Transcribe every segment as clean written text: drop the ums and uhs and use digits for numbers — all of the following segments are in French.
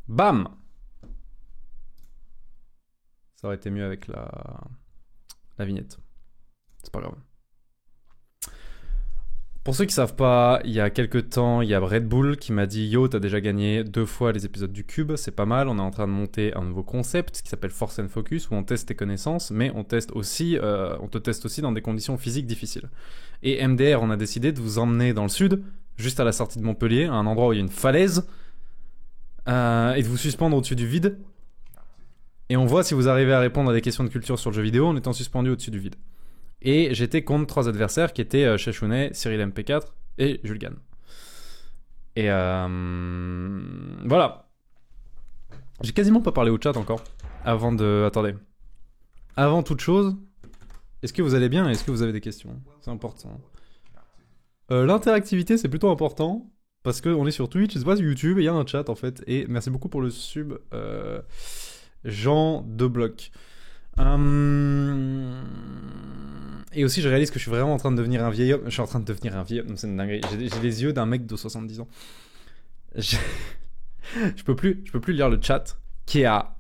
Bam! Ça aurait été mieux avec la vignette. C'est pas grave. Pour ceux qui savent pas, il y a quelques temps, il y a Red Bull qui m'a dit « Yo, t'as déjà gagné 2 fois les épisodes du Cube, c'est pas mal, on est en train de monter un nouveau concept qui s'appelle Force and Focus, où on teste tes connaissances, mais on te teste aussi dans des conditions physiques difficiles. Et MDR, on a décidé de vous emmener dans le sud, juste à la sortie de Montpellier, à un endroit où il y a une falaise, et de vous suspendre au-dessus du vide. Et on voit si vous arrivez à répondre à des questions de culture sur le jeu vidéo en étant suspendu au-dessus du vide. » Et j'étais contre 3 adversaires qui étaient Chechounet, Cyril MP4 et Jules Gann. Et voilà. J'ai quasiment pas parlé au chat encore. Attendez. Avant toute chose, est-ce que vous allez bien et est-ce que vous avez des questions? C'est important. L'interactivité, c'est plutôt important. Parce qu'on est sur Twitch, c'est pas sur YouTube, et il y a un chat en fait. Et merci beaucoup pour le sub, Jean de Bloc. Et aussi, je réalise que je suis vraiment en train de devenir un vieil homme. Je suis en train de devenir un vieil homme. C'est une dinguerie. J'ai les yeux d'un mec de 70 ans. Je peux plus lire le chat qui est à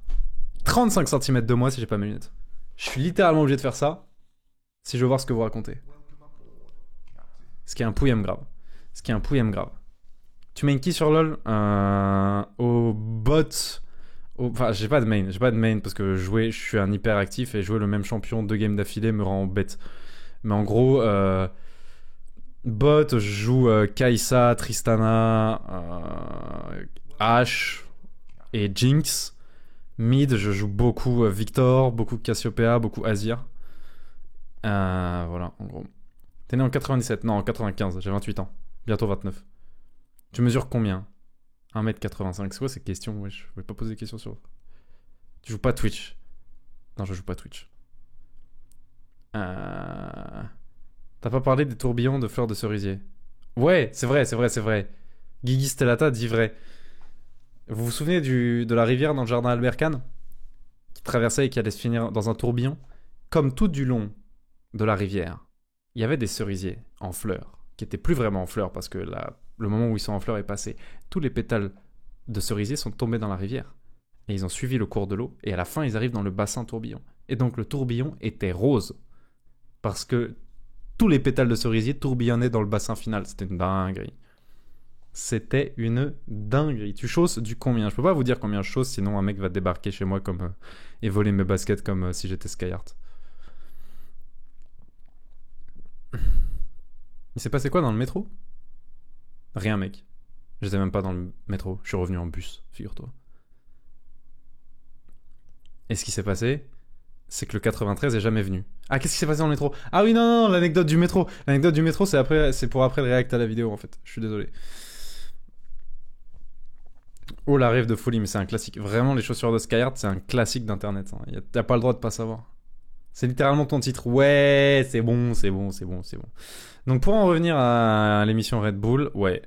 35 cm de moi si j'ai pas mes lunettes. Je suis littéralement obligé de faire ça si je veux voir ce que vous racontez. Ce qui est un pouillem grave. Tu main qui sur LoL? Au bot. Enfin, j'ai pas de main parce que je suis un hyper actif et jouer le même champion 2 games d'affilée me rend bête. Mais en gros, bot, je joue Kai'Sa, Tristana, Ashe et Jinx. Mid, je joue beaucoup Victor, beaucoup Cassiopeia, beaucoup Azir. Voilà, en gros. T'es né en 97? Non, en 95, j'ai 28 ans. Bientôt 29. Tu mesures combien? 1m85. C'est quoi ces questions? Ouais, je voulais pas poser des questions sur... Tu joues pas Twitch? Non, je joue pas Twitch. T'as pas parlé des tourbillons de fleurs de cerisier? Ouais, c'est vrai. Guigui Stellata dit vrai. Vous vous souvenez de la rivière dans le jardin Albert Kahn qui traversait et qui allait se finir dans un tourbillon? Comme tout du long de la rivière, il y avait des cerisiers en fleurs, qui étaient plus vraiment en fleurs parce que le moment où ils sont en fleurs est passé. Tous les pétales de cerisier sont tombés dans la rivière. Et ils ont suivi le cours de l'eau. Et à la fin, ils arrivent dans le bassin tourbillon. Et donc le tourbillon était rose. Parce que tous les pétales de cerisier tourbillonnaient dans le bassin final. C'était une dinguerie. Tu chausses du combien? Je peux pas vous dire combien je chausse, sinon un mec va débarquer chez moi et voler mes baskets comme si j'étais Skyheart. Il s'est passé quoi dans le métro? Rien, mec. J'étais même pas dans le métro. Je suis revenu en bus, figure-toi. Et ce qui s'est passé, c'est que le 93 est jamais venu. Ah, qu'est-ce qui s'est passé dans le métro? Ah oui, non, l'anecdote du métro. L'anecdote du métro, c'est pour après le react à la vidéo, en fait. Je suis désolé. Oh, la rêve de folie, mais c'est un classique. Vraiment, les chaussures de Skyheart, c'est un classique d'internet. Hein. T'as pas le droit de pas savoir. C'est littéralement ton titre. Ouais, c'est bon. Donc pour en revenir à l'émission Red Bull, ouais,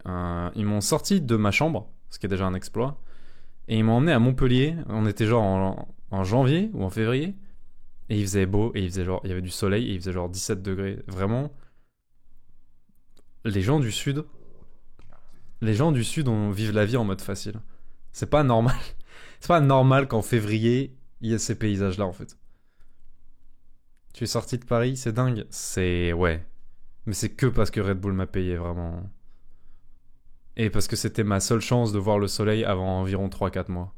ils m'ont sorti de ma chambre, ce qui est déjà un exploit, et ils m'ont emmené à Montpellier. On était genre en janvier ou en février, et il faisait beau, et il y avait du soleil, et il faisait genre 17 degrés. Vraiment, les gens du sud vivent la vie en mode facile. C'est pas normal. C'est pas normal qu'en février, il y ait ces paysages-là, en fait. Tu es sorti de Paris, c'est dingue. Ouais. Mais c'est que parce que Red Bull m'a payé, vraiment. Et parce que c'était ma seule chance de voir le soleil avant environ 3-4 mois.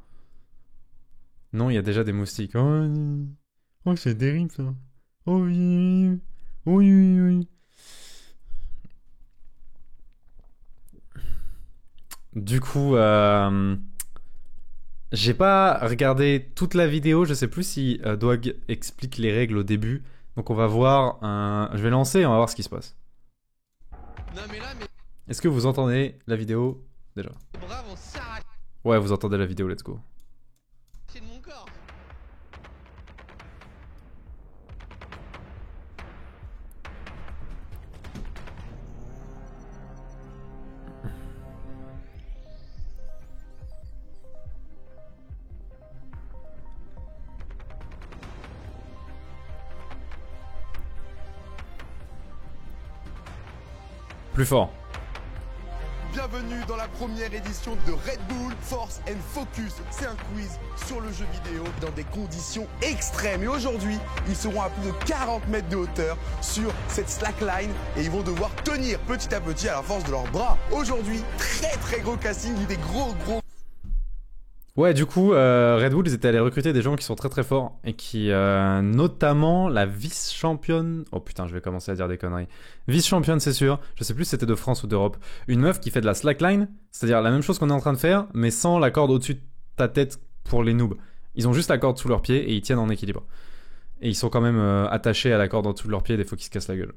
Non, il y a déjà des moustiques. Oh c'est terrible, ça. Oh oui. Oui. Du coup, j'ai pas regardé toute la vidéo. Je sais plus si Dwag explique les règles au début. Donc on va voir Je vais lancer et on va voir ce qui se passe. Non mais là, Est-ce que vous entendez la vidéo déjà? bravo, ça Ouais, vous entendez la vidéo, let's go. c'est de mon corps. Plus fort. bienvenue dans la première édition de Red Bull Force and Focus. C'est un quiz sur le jeu vidéo dans des conditions extrêmes. Et aujourd'hui, ils seront à plus de 40 mètres de hauteur sur cette slackline et ils vont devoir tenir petit à petit à la force de leurs bras. Aujourd'hui, très gros casting, des gros. Ouais, du coup, Red Bull, ils étaient allés recruter des gens qui sont très forts et qui, notamment la vice-championne... Oh putain, je vais commencer à dire des conneries. Vice-championne, c'est sûr. Je sais plus si c'était de France ou d'Europe. Une meuf qui fait de la slackline, c'est-à-dire la même chose qu'on est en train de faire, mais sans la corde au-dessus de ta tête pour les noobs. Ils ont juste la corde sous leurs pieds et ils tiennent en équilibre. Et ils sont quand même attachés à la corde en dessous de leurs pieds, des fois qu'ils se cassent la gueule.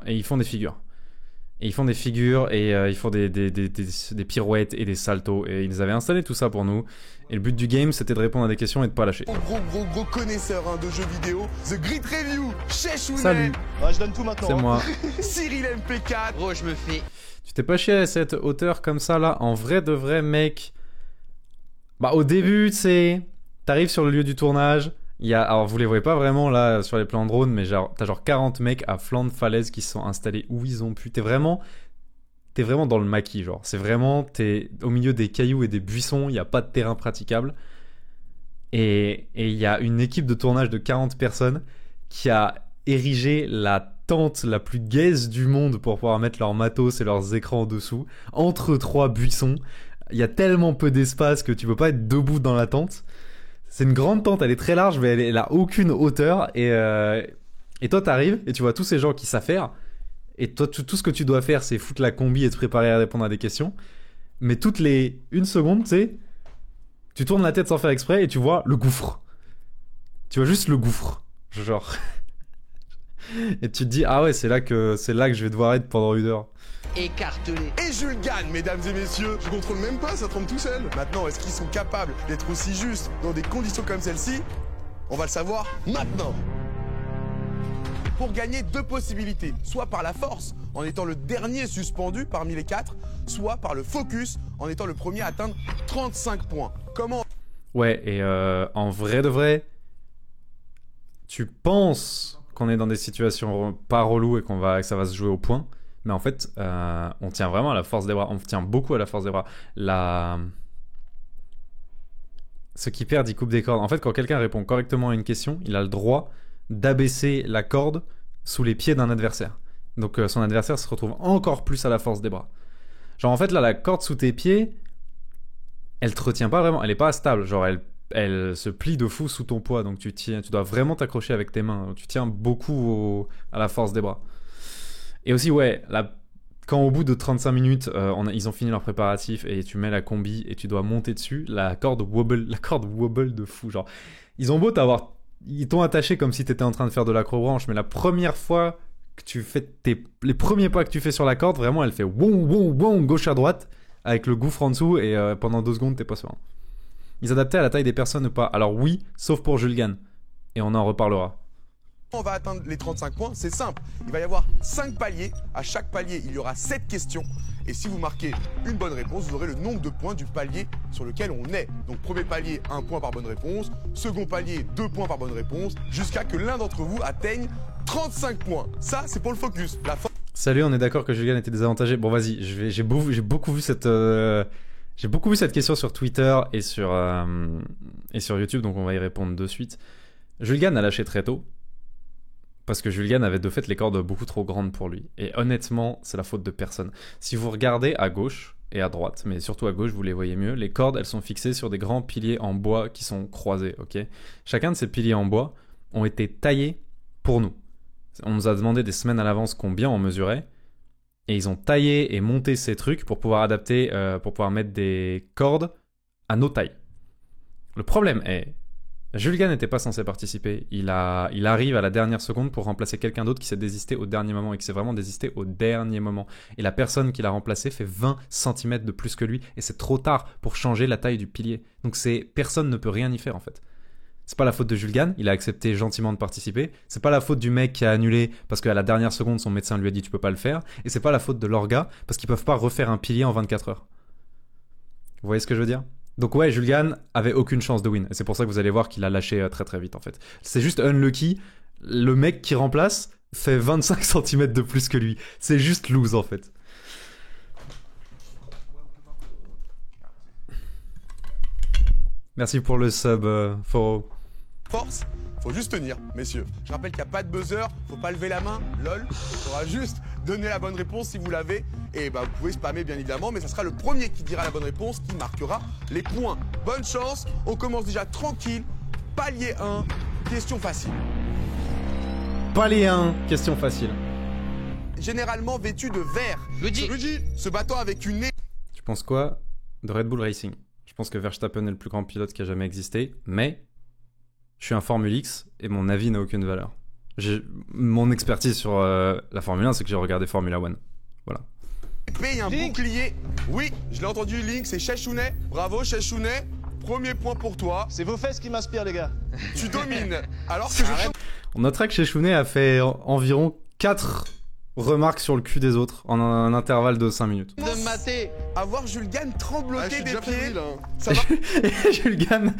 Et ils font des figures. Et ils font des figures et ils font des pirouettes et des saltos. Et ils avaient installé tout ça pour nous. Et le but du game, c'était de répondre à des questions et de pas lâcher. Gros connaisseur de jeux vidéo. The Grid Review, Cheshounet. Salut. Ouais, je donne tout maintenant. C'est moi. Cyril MP4. Gros, je me fais. Tu t'es pas chié à cette hauteur comme ça là? En vrai de vrai, mec. Bah, au début, tu sais, t'arrives sur le lieu du tournage. Alors, vous les voyez pas vraiment là sur les plans de drone, mais t'as genre 40 mecs à flanc de falaise qui se sont installés où ils ont pu. T'es vraiment dans le maquis, genre. C'est vraiment, t'es au milieu des cailloux et des buissons, il n'y a pas de terrain praticable. Et il y a une équipe de tournage de 40 personnes qui a érigé la tente la plus gaze du monde pour pouvoir mettre leurs matos et leurs écrans en dessous, entre 3 buissons. Il y a tellement peu d'espace que tu peux pas être debout dans la tente. C'est une grande tente, elle est très large, mais elle a aucune hauteur. Et toi, t'arrives et tu vois tous ces gens qui s'affairent. Et toi, tout ce que tu dois faire, c'est foutre la combi et te préparer à répondre à des questions. Mais toutes les 1 seconde, tu sais, tu tournes la tête sans faire exprès et tu vois le gouffre. Tu vois juste le gouffre. Genre. Et tu te dis, ah ouais, c'est là que je vais devoir être pendant 1 heure. Écartelé. Et Jules gagne, mesdames et messieurs. Je contrôle même pas, ça trempe tout seul. Maintenant, est-ce qu'ils sont capables d'être aussi justes dans des conditions comme celle-ci? On va le savoir maintenant. Pour gagner 2 possibilités, soit par la force, en étant le dernier suspendu parmi les 4, soit par le focus, en étant le premier à atteindre 35 points. Comment? Ouais, et en vrai de vrai, tu penses qu'on est dans des situations pas reloues et que ça va se jouer au point. Mais en fait, on tient vraiment à la force des bras. On tient beaucoup à la force des bras. Ceux qui perdent, ils coupent des cordes. En fait, quand quelqu'un répond correctement à une question, il a le droit d'abaisser la corde sous les pieds d'un adversaire. Donc son adversaire se retrouve encore plus à la force des bras. Genre en fait, là, la corde sous tes pieds, elle te retient pas vraiment. Elle est pas stable. Genre elle se plie de fou sous ton poids. Donc tu dois vraiment t'accrocher avec tes mains. Tu tiens beaucoup à la force des bras. Et aussi, ouais, quand au bout de 35 minutes, ils ont fini leur préparatif et tu mets la combi et tu dois monter dessus, la corde wobble de fou. Genre, ils ont beau ils t'ont attaché comme si t'étais en train de faire de l'acrobranche, mais la première fois que tu fais les premiers pas que tu fais sur la corde, vraiment, elle fait wong, gauche à droite, avec le gouffre en dessous et pendant 2 secondes, t'es pas serein. Ils adaptaient à la taille des personnes ou pas? Alors oui, sauf pour Julgan. Et on en reparlera. On va atteindre les 35 points, c'est simple. Il va y avoir 5 paliers. À chaque palier, il y aura 7 questions. Et si vous marquez une bonne réponse, vous aurez le nombre de points du palier sur lequel on est. Donc premier palier, 1 point par bonne réponse. Second palier, 2 points par bonne réponse. Jusqu'à que l'un d'entre vous atteigne 35 points. Ça, c'est pour le focus. Salut, on est d'accord que Julgan était désavantagé. Bon, vas-y, j'ai beaucoup vu cette question sur Twitter et sur YouTube, donc on va y répondre de suite. Julgan a lâché très tôt. Parce que Julgan avait de fait les cordes beaucoup trop grandes pour lui. Et honnêtement, c'est la faute de personne. Si vous regardez à gauche et à droite, mais surtout à gauche, vous les voyez mieux, les cordes, elles sont fixées sur des grands piliers en bois qui sont croisés, ok? Chacun de ces piliers en bois ont été taillés pour nous. On nous a demandé des semaines à l'avance combien on mesurait. Et ils ont taillé et monté ces trucs pour pouvoir adapter, pour pouvoir mettre des cordes à nos tailles. Le problème est... Julgan n'était pas censé participer. Il arrive à la dernière seconde pour remplacer quelqu'un d'autre qui s'est désisté au dernier moment et qui s'est vraiment désisté au dernier moment. Et la personne qui l'a remplacé fait 20 cm de plus que lui et c'est trop tard pour changer la taille du pilier. Donc personne ne peut rien y faire en fait. C'est pas la faute de Julgan, il a accepté gentiment de participer. C'est pas la faute du mec qui a annulé parce qu'à la dernière seconde son médecin lui a dit tu peux pas le faire. Et c'est pas la faute de l'orga parce qu'ils peuvent pas refaire un pilier en 24 heures. Vous voyez ce que je veux dire ? Donc ouais, Julgan avait aucune chance de win. Et c'est pour ça que vous allez voir qu'il a lâché très très vite en fait. C'est juste unlucky. Le mec qui remplace fait 25 cm de plus que lui. C'est juste lose en fait. Merci pour le sub, Foro. Force, faut juste tenir, messieurs. Je rappelle qu'il n'y a pas de buzzer, faut pas lever la main, lol. Il faudra juste donner la bonne réponse si vous l'avez. Et bah vous pouvez spammer bien évidemment, mais ça sera le premier qui dira la bonne réponse qui marquera les points. Bonne chance, on commence déjà tranquille. Palier 1, question facile. Palier 1, question facile. Généralement vêtu de vert. Luigi. Se battant avec une Tu penses quoi de Red Bull Racing? Je pense que Verstappen est le plus grand pilote qui a jamais existé, mais je suis un Formule X et mon avis n'a aucune valeur. Mon expertise sur la Formule 1, c'est que j'ai regardé Formula 1. Voilà. épée et un Link. bouclier. Oui, je l'ai entendu, Link, c'est Chechounet. Bravo, Chechounet. Premier point pour toi. C'est vos fesses qui m'inspirent, les gars. Tu domines. Alors que je... On notera que Chechounet a fait environ 4 remarques sur le cul des autres en un intervalle de 5 minutes. De mater. À voir Jules Gann trembloter des pieds. fébrile, hein. Ça va Et Jules Gann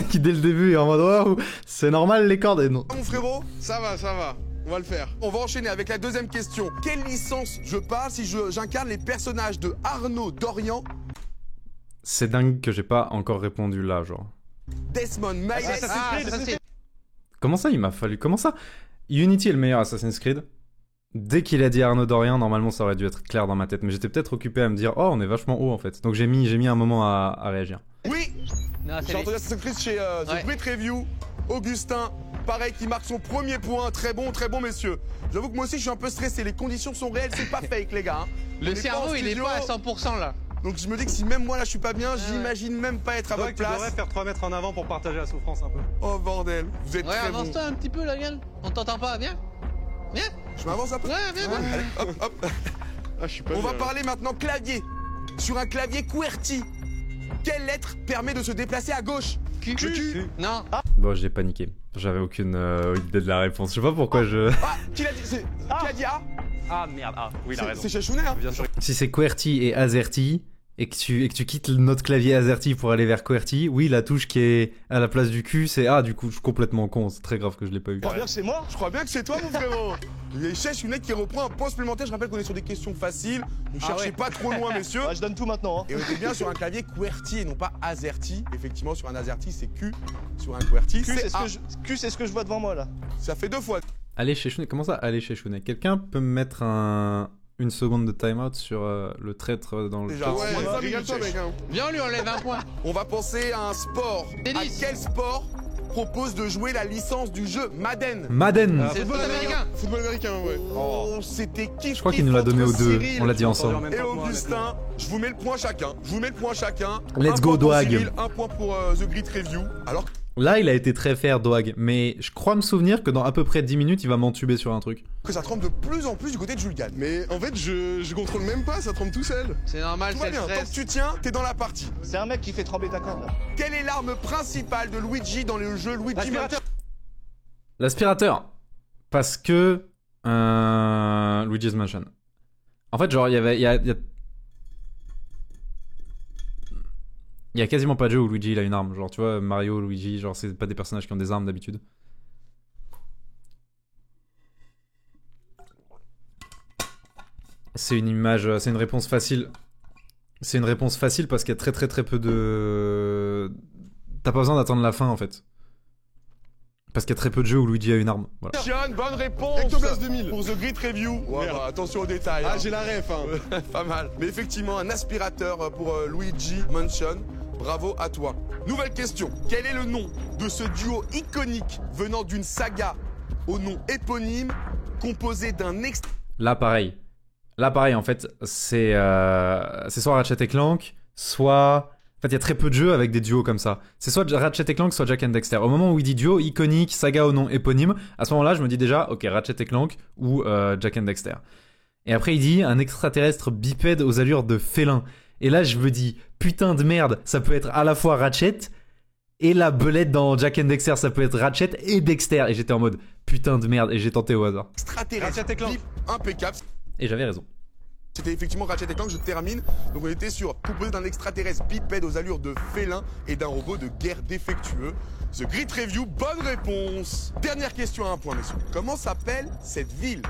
qui dès le début est en mode oh, c'est normal les cordes et non. mon frérot? Ça va. On va le faire. On va enchaîner avec la deuxième question. Quelle licence je parle si j'incarne les personnages de Arnaud Dorian, C'est dingue que j'ai pas encore répondu là, genre. Desmond Maillet, Ah, ça c'est. Comment ça il m'a fallu? Comment ça? Unity est le meilleur Assassin's Creed. Dès qu'il a dit Arnaud Dorian, normalement ça aurait dû être clair dans ma tête, mais j'étais peut-être occupé à me dire oh on est vachement haut en fait. Donc j'ai mis un moment à réagir. Oui, Non, j'ai c'est entendu Assassin's Creed chez The Ouais. Great Review. Augustin, pareil, qui marque son premier point. Très bon, messieurs. J'avoue que moi aussi je suis un peu stressé. Les conditions sont réelles, c'est pas fake, les gars. hein. On Le est pas cerveau, en il est studio. pas à 100% là. Donc je me dis que si même moi là je suis pas bien, ouais. j'imagine même pas être à votre Tu devrais place. faire 3 mètres en avant pour partager la souffrance un peu. Oh bordel, vous êtes Ouais, très bon. avance-toi un petit peu, la gueule. On t'entend pas, viens. Viens. Je m'avance un peu. Ouais, viens. Allez, hop, hop. Ah, je suis pas On va bien. parler maintenant clavier. Sur un clavier QWERTY, quelle lettre permet de se déplacer à gauche? Q. Non. Bon j'ai paniqué. J'avais aucune idée de la réponse. Je sais pas pourquoi je... Ah, qui l'a dit? Qui a dit A? Ah merde, oui, il a raison. C'est Chechounet, hein. Bien sûr. Si c'est QWERTY et AZERTY et que tu quittes notre clavier AZERTY pour aller vers QWERTY, oui la touche qui est à la place du Q c'est A, du coup je suis complètement con, c'est très grave que je l'ai pas eu. Tu crois bien que c'est moi? Je crois bien que c'est toi, mon frérot. Il y a Chechounet qui reprend un point supplémentaire. Je rappelle qu'on est sur des questions faciles. Ne cherchez ouais. pas trop loin, messieurs. Ouais, je donne tout maintenant. Hein. Et on était bien sur un clavier QWERTY et non pas AZERTY. Effectivement, sur un AZERTY, c'est Q. Sur un QWERTY, Q, c'est A. c'est ce que je vois devant moi là. Ça fait 2 fois. Allez Chechounet, comment ça allez Chechounet? Quelqu'un peut me mettre une seconde de timeout sur le traître dans le Déjà, chat? ouais. Ouais, Moins de 5 régale-toi, minutes, mec. Hein. Viens, on lui enlève un point. On va penser à un sport. Tennis. À quel sport propose de jouer la licence du jeu Madden? Madden. C'est le foot américain. Football américain, ouais. Oh, c'était qui? Je crois qu'il nous l'a donné aux deux, on l'a dit ensemble. Et Augustin, je vous mets le point chacun. Let's Un go, point pour Doag. Cyril, un point pour The Great Review. Alors, Là, il a été très fair, Doag, mais je crois me souvenir que dans à peu près 10 minutes, il va m'entuber sur un truc. que ça tremble de plus en plus du côté de Jules Gann. Mais en fait, je contrôle même pas, ça trempe tout seul. C'est normal, Tout c'est va le bien, tant stress. que tu tiens, t'es dans la partie. C'est un mec qui fait trembler ta corde là. Quelle est l'arme principale de Luigi dans le jeu Luigi Mansion? L'aspirateur. Parce que... Luigi's Mansion. En fait, genre, il y a quasiment pas de jeu où Luigi il a une arme. Genre, tu vois, Mario, Luigi, genre, c'est pas des personnages qui ont des armes d'habitude. C'est une image, c'est une réponse facile. C'est une réponse facile parce qu'il y a très peu de... T'as pas besoin d'attendre la fin en fait. Parce qu'il y a très peu de jeux où Luigi a une arme. Voilà. Sean, bonne réponse Ectoplasme 2000. pour The Great Review. Ouais, Merde. bah, attention aux détails. Ah, hein. j'ai la ref, hein. Pas mal. Mais effectivement, un aspirateur pour Luigi Mansion. Bravo à toi. Nouvelle question. Quel est le nom de ce duo iconique venant d'une saga au nom éponyme composé d'un extrait? Là pareil. En fait, c'est soit Ratchet et Clank, soit... En fait, il y a très peu de jeux avec des duos comme ça. C'est soit Ratchet et Clank, soit Jak and Dexter. Au moment où il dit duo, iconique, saga au nom éponyme, à ce moment-là, je me dis déjà, ok, Ratchet et Clank ou Jak and Dexter. Et après, il dit un extraterrestre bipède aux allures de félin. Et là, je me dis, putain de merde, ça peut être à la fois Ratchet et la belette dans Jak and Dexter, ça peut être Ratchet et Dexter. Et j'étais en mode, putain de merde, et j'ai tenté au hasard. Extraterrestre. Ratchet et Clank. Impeccable. Et j'avais raison. C'était effectivement Ratchet et Clank, je termine. Donc on était sur composé d'un extraterrestre bipède aux allures de félin et d'un robot de guerre défectueux. The Great Review, bonne réponse. Dernière question à un point, messieurs. Comment s'appelle cette ville?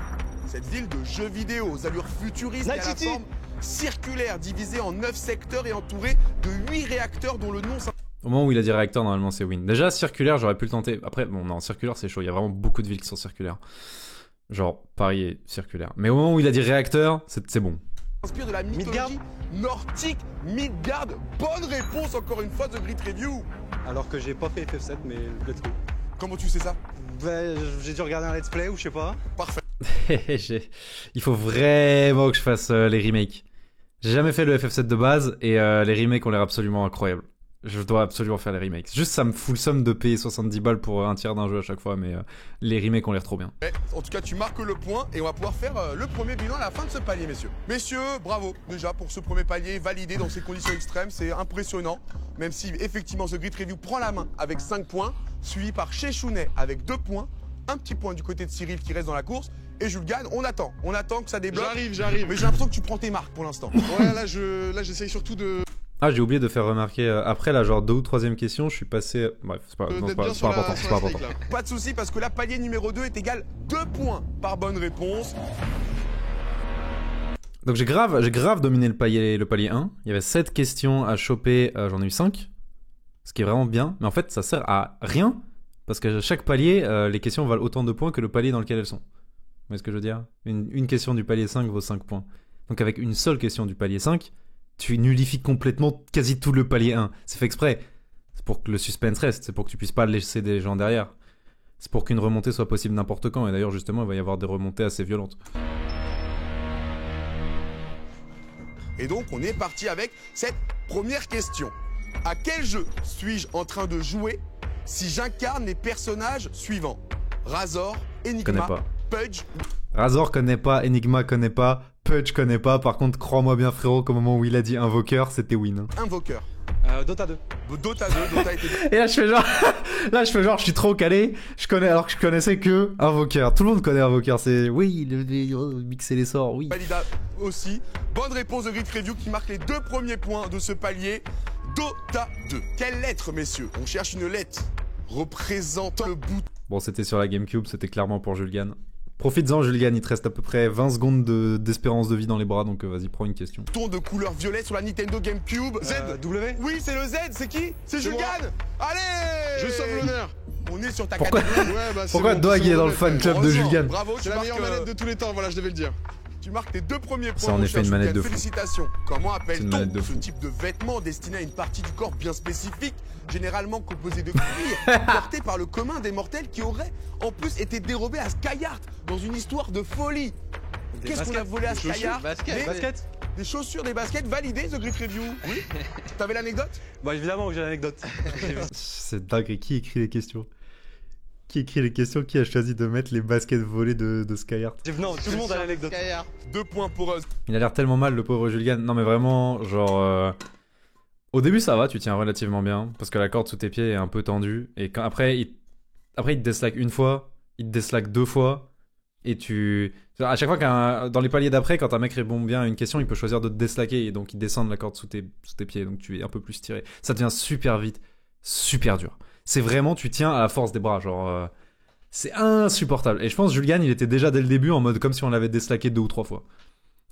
Cette ville de jeux vidéo aux allures futuristes et à Night la City. forme circulaire, divisée en 9 secteurs et entourée de 8 réacteurs dont le nom... Au moment où il a dit réacteur, normalement c'est win. Déjà, circulaire, j'aurais pu le tenter. Après, bon, non, circulaire c'est chaud. Il y a vraiment beaucoup de villes qui sont circulaires. Genre, Paris est circulaire. Mais au moment où il a dit réacteur, c'est bon. Inspire de la Midgard mythologie nordique. Midgard, bonne réponse encore une fois de Grid Review. Alors que j'ai pas fait FF7, mais let's go. Comment tu sais ça? Bah, j'ai dû regarder un let's play ou je sais pas. Parfait. Il faut vraiment que je fasse les remakes. J'ai jamais fait le FF7 de base et les remakes ont l'air absolument incroyables. Je dois absolument faire les remakes. Juste, ça me fout le somme de payer 70 balles pour un tiers d'un jeu à chaque fois, mais les remakes ont l'air trop bien. En tout cas, tu marques le point et on va pouvoir faire le premier bilan à la fin de ce palier, messieurs. Messieurs, bravo déjà pour ce premier palier validé dans ces conditions extrêmes. C'est impressionnant, même si effectivement The Grid Review prend la main avec 5 points, suivi par Chechounet avec 2 points, un petit point du côté de Cyril qui reste dans la course. Et Jules Gann, on attend que ça débloque. J'arrive. Mais j'ai l'impression que tu prends tes marques pour l'instant. Ouais, là, j'essaye surtout de Ah, j'ai oublié de faire remarquer, après la genre 2 ou 3ème question, je suis passé... Bref, c'est pas, non, c'est d'être pas, bien c'est sur pas important, la c'est pas important. snake, là. Pas de souci parce que la palier numéro 2 est égal 2 points par bonne réponse. Donc j'ai grave dominé le palier 1. Il y avait 7 questions à choper, j'en ai eu 5. Ce qui est vraiment bien, mais en fait ça sert à rien, parce que chaque palier, les questions valent autant de points que le palier dans lequel elles sont. Vous voyez ce que je veux dire? Une question du palier 5 vaut 5 points. Donc avec une seule question du palier 5, tu nullifies complètement quasi tout le palier 1. C'est fait exprès. C'est pour que le suspense reste, c'est pour que tu puisses pas laisser des gens derrière. C'est pour qu'une remontée soit possible n'importe quand, et d'ailleurs justement il va y avoir des remontées assez violentes. Et donc on est parti avec cette première question. À quel jeu suis-je en train de jouer si j'incarne les personnages suivants? Razor, Connais Enigma, pas. Pudge. Razor connaît pas, Enigma connaît pas, Pudge connaît pas. Par contre, crois-moi bien frérot, qu'au moment où il a dit Invoker, c'était win. Hein. Invoker. Dota 2. Dota 2, Dota était... Et là je fais genre, je suis trop calé, je connais alors que je connaissais que Invoker. Tout le monde connaît Invoker, c'est oui, mixer les sorts, oui. Valida aussi. Bonne réponse de Grid Review qui marque les 2 premiers points de ce palier. Dota 2. Quelle lettre, messieurs? On cherche une lettre représentant le bout. Bon, c'était sur la Gamecube, c'était clairement pour Jules Gann. Profites-en Jules Gann, il te reste à peu près 20 secondes d'espérance de vie dans les bras, donc vas-y, prends une question. Ton de couleur violet sur la Nintendo GameCube. Z. W. Oui, c'est le Z, c'est qui? C'est Jules moi. Gann. Allez. Je sauve l'honneur. On est sur ta Pourquoi catégorie. Ouais, bah c'est Pourquoi bon, Doig c'est est bon, dans le on fan l'a club fait. de Jules Heureusement. Gann? Bravo, C'est tu la marques, meilleure manette de tous les temps, voilà, je devais le dire. tu marques tes 2 premiers points. C'est en mon effet cher une manette Jules Gann. de fou. Félicitations. Comment C'est une appelle-t-on manette de ce fou. type de vêtement destiné à une partie du corps bien spécifique, généralement composé de cuir, porté par le commun des mortels qui aurait en plus été dérobé à Skyheart dans une histoire de folie? Qu'est-ce qu'on a volé à des chaussures, Skyheart? Basket. Des chaussures, des baskets validées, The Grid Review. Oui. T'avais l'anecdote? Bah évidemment que j'ai l'anecdote. C'est dingue, et qui écrit les questions? Qui écrit les questions? Qui a choisi de mettre les baskets volées de Skyheart? Non, tout le monde a l'anecdote. 2 points pour eux. Il a l'air tellement mal, le pauvre Jules Gann. Non mais vraiment, genre... Au début ça va, tu tiens relativement bien, parce que la corde sous tes pieds est un peu tendue, et après il te déslaque une fois, il te déslaque 2 fois, et à chaque fois dans les paliers d'après, quand un mec répond bien à une question, il peut choisir de te déslaquer, et donc il descend de la corde sous tes pieds, donc tu es un peu plus tiré. Ça devient super vite, super dur. C'est vraiment, tu tiens à la force des bras, genre... c'est insupportable. Et je pense Jules Gann, il était déjà dès le début en mode comme si on l'avait déslaqué 2 ou 3 fois.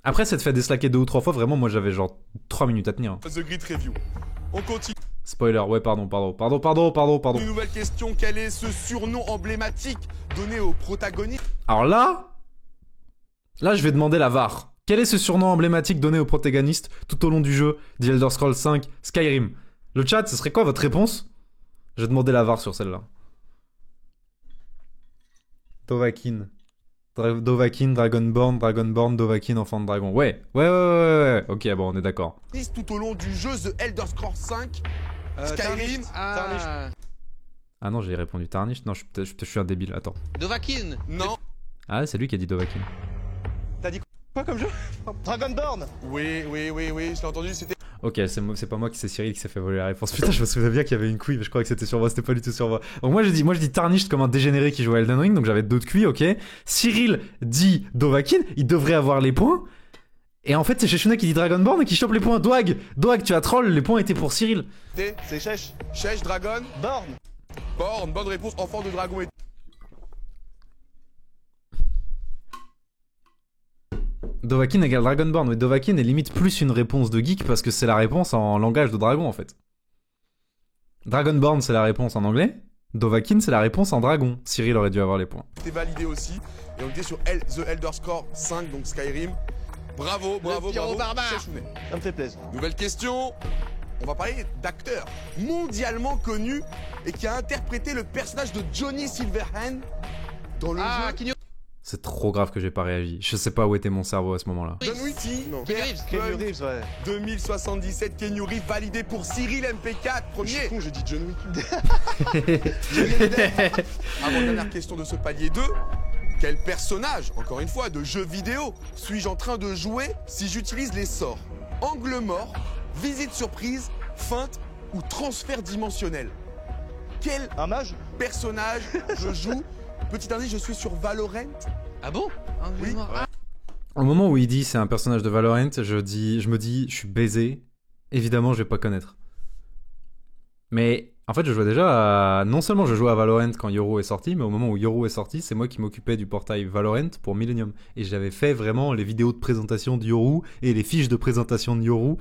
Après s'être fait déslaquer 2 ou 3 fois, vraiment, moi j'avais genre 3 minutes à tenir. The Grid Review. On continue. Spoiler, ouais, pardon. Une nouvelle question. Quel est ce surnom emblématique donné au protagoniste? Alors là, je vais demander la VAR. Quel est ce surnom emblématique donné au protagoniste tout au long du jeu The Elder Scrolls 5 Skyrim? Le chat, ce serait quoi votre réponse? Je vais demander la VAR sur celle-là. Dovahkiin. Dovahkiin, Dragonborn, Dovahkiin, enfant de dragon. Ouais. Ok, bon, on est d'accord. Tout au long du jeu The Elder Scrolls 5, Skyrim. Ah. Ah non, j'ai répondu Tarnished. Non, je suis un débile, attends. Dovahkiin. Non. Ah, c'est lui qui a dit Dovahkiin. T'as dit quoi comme jeu? Dragonborn. Oui, je l'ai entendu, c'était... Ok, c'est pas moi qui c'est Cyril qui s'est fait voler la réponse. Putain, je me souviens bien qu'il y avait une couille, mais je crois que c'était sur moi, c'était pas du tout sur moi. Donc moi je dis Tarnished comme un dégénéré qui joue à Elden Ring, donc j'avais d'autres couilles, ok. Cyril dit Dovahkiin, il devrait avoir les points. Et en fait, c'est Chechounet qui dit Dragonborn et qui chope les points. Doig, tu as troll, les points étaient pour Cyril. C'est Chèche. Chèche, Dragon, Born. Born, bonne réponse, enfant de dragon et... Dovahkiin égale Dragonborn, mais Dovahkiin est limite plus une réponse de geek parce que c'est la réponse en langage de dragon en fait. Dragonborn, c'est la réponse en anglais. Dovahkiin, c'est la réponse en dragon. Cyril aurait dû avoir les points. C'était validé aussi. Et on était sur The Elder Scrolls 5, donc Skyrim. Bravo, bravo, pyro bravo. barbare. Chechounet. Ça me fait plaisir. Nouvelle question. On va parler d'acteur mondialement connu et qui a interprété le personnage de Johnny Silverhand dans le Ah, jeu Keanu C'est trop grave que j'ai pas réagi. Je sais pas où était mon cerveau à ce moment-là. John Wick. Non. Reeves. Keanu Reeves, ouais. 2077 Keanu Reeves validé pour Cyril MP4, Je suis premier. con, j'ai dit John Wick. Avant-dernière question de ce palier 2. Quel personnage, encore une fois, de jeu vidéo suis-je en train de jouer si j'utilise les sorts angle mort, visite surprise, feinte ou transfert dimensionnel? Quel Un mage? personnage je joue? Petit indice, je suis sur Valorant. Ah bon Oui. Ah, Au moment où il dit c'est un personnage de Valorant, je me dis je suis baisé. Évidemment, je vais pas connaître. Mais en fait, je jouais déjà à... Non seulement je jouais à Valorant quand Yoru est sorti, mais au moment où Yoru est sorti, c'est moi qui m'occupais du portail Valorant pour Millennium. Et j'avais fait vraiment les vidéos de présentation de Yoru et les fiches de présentation de Yoru.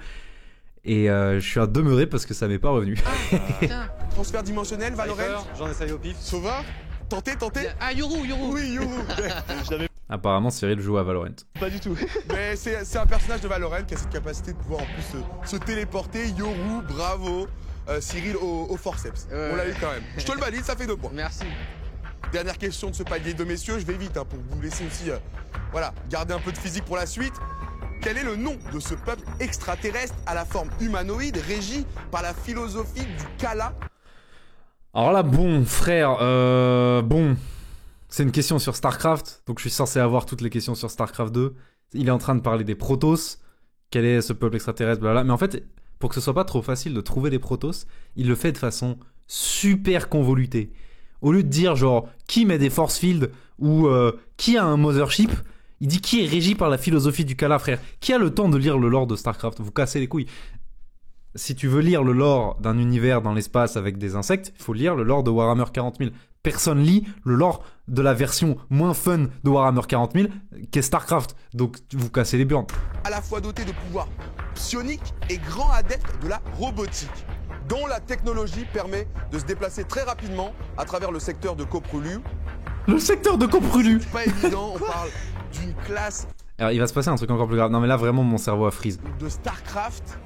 Et je suis à demeurer parce que ça m'est pas revenu. putain. Transfert dimensionnel, Valorant. Cypher, j'en essaye au pif. Sova. Tentez, tentez. Ah, Yoru. Oui, Yoru. Je l'avais Apparemment, Cyril joue à Valorant. pas du tout. Mais c'est un personnage de Valorant qui a cette capacité de pouvoir en plus se téléporter. Yoru, bravo. Cyril au forceps. On l'a eu quand même. Je te le valide, ça fait 2 points. Merci. Dernière question de ce palier de messieurs, je vais vite hein, pour vous laisser aussi voilà, garder un peu de physique pour la suite. Quel est le nom de ce peuple extraterrestre à la forme humanoïde régi par la philosophie du Kala? Alors là, bon, frère, bon... C'est une question sur StarCraft, donc je suis censé avoir toutes les questions sur StarCraft 2. Il est en train de parler des Protoss. Quel est ce peuple extraterrestre, blablabla. Mais en fait, pour que ce soit pas trop facile de trouver les Protoss, il le fait de façon super convolutée. Au lieu de dire genre qui met des force fields ou qui a un mothership, il dit qui est régi par la philosophie du Kala, frère. Qui a le temps de lire le lore de StarCraft? Vous cassez les couilles. Si tu veux lire le lore d'un univers dans l'espace avec des insectes, il faut lire le lore de Warhammer 40 000. Personne lit le lore de la version moins fun de Warhammer 40 000 qu'est StarCraft. Donc vous cassez les burnes. À la fois doté de pouvoirs psioniques et grand adepte de la robotique, dont la technologie permet de se déplacer très rapidement à travers le secteur de Koprulu. Le secteur de Koprulu. Pas évident, on parle d'une classe Alors il va se passer un truc encore plus grave. Non mais là vraiment mon cerveau a freeze. de StarCraft.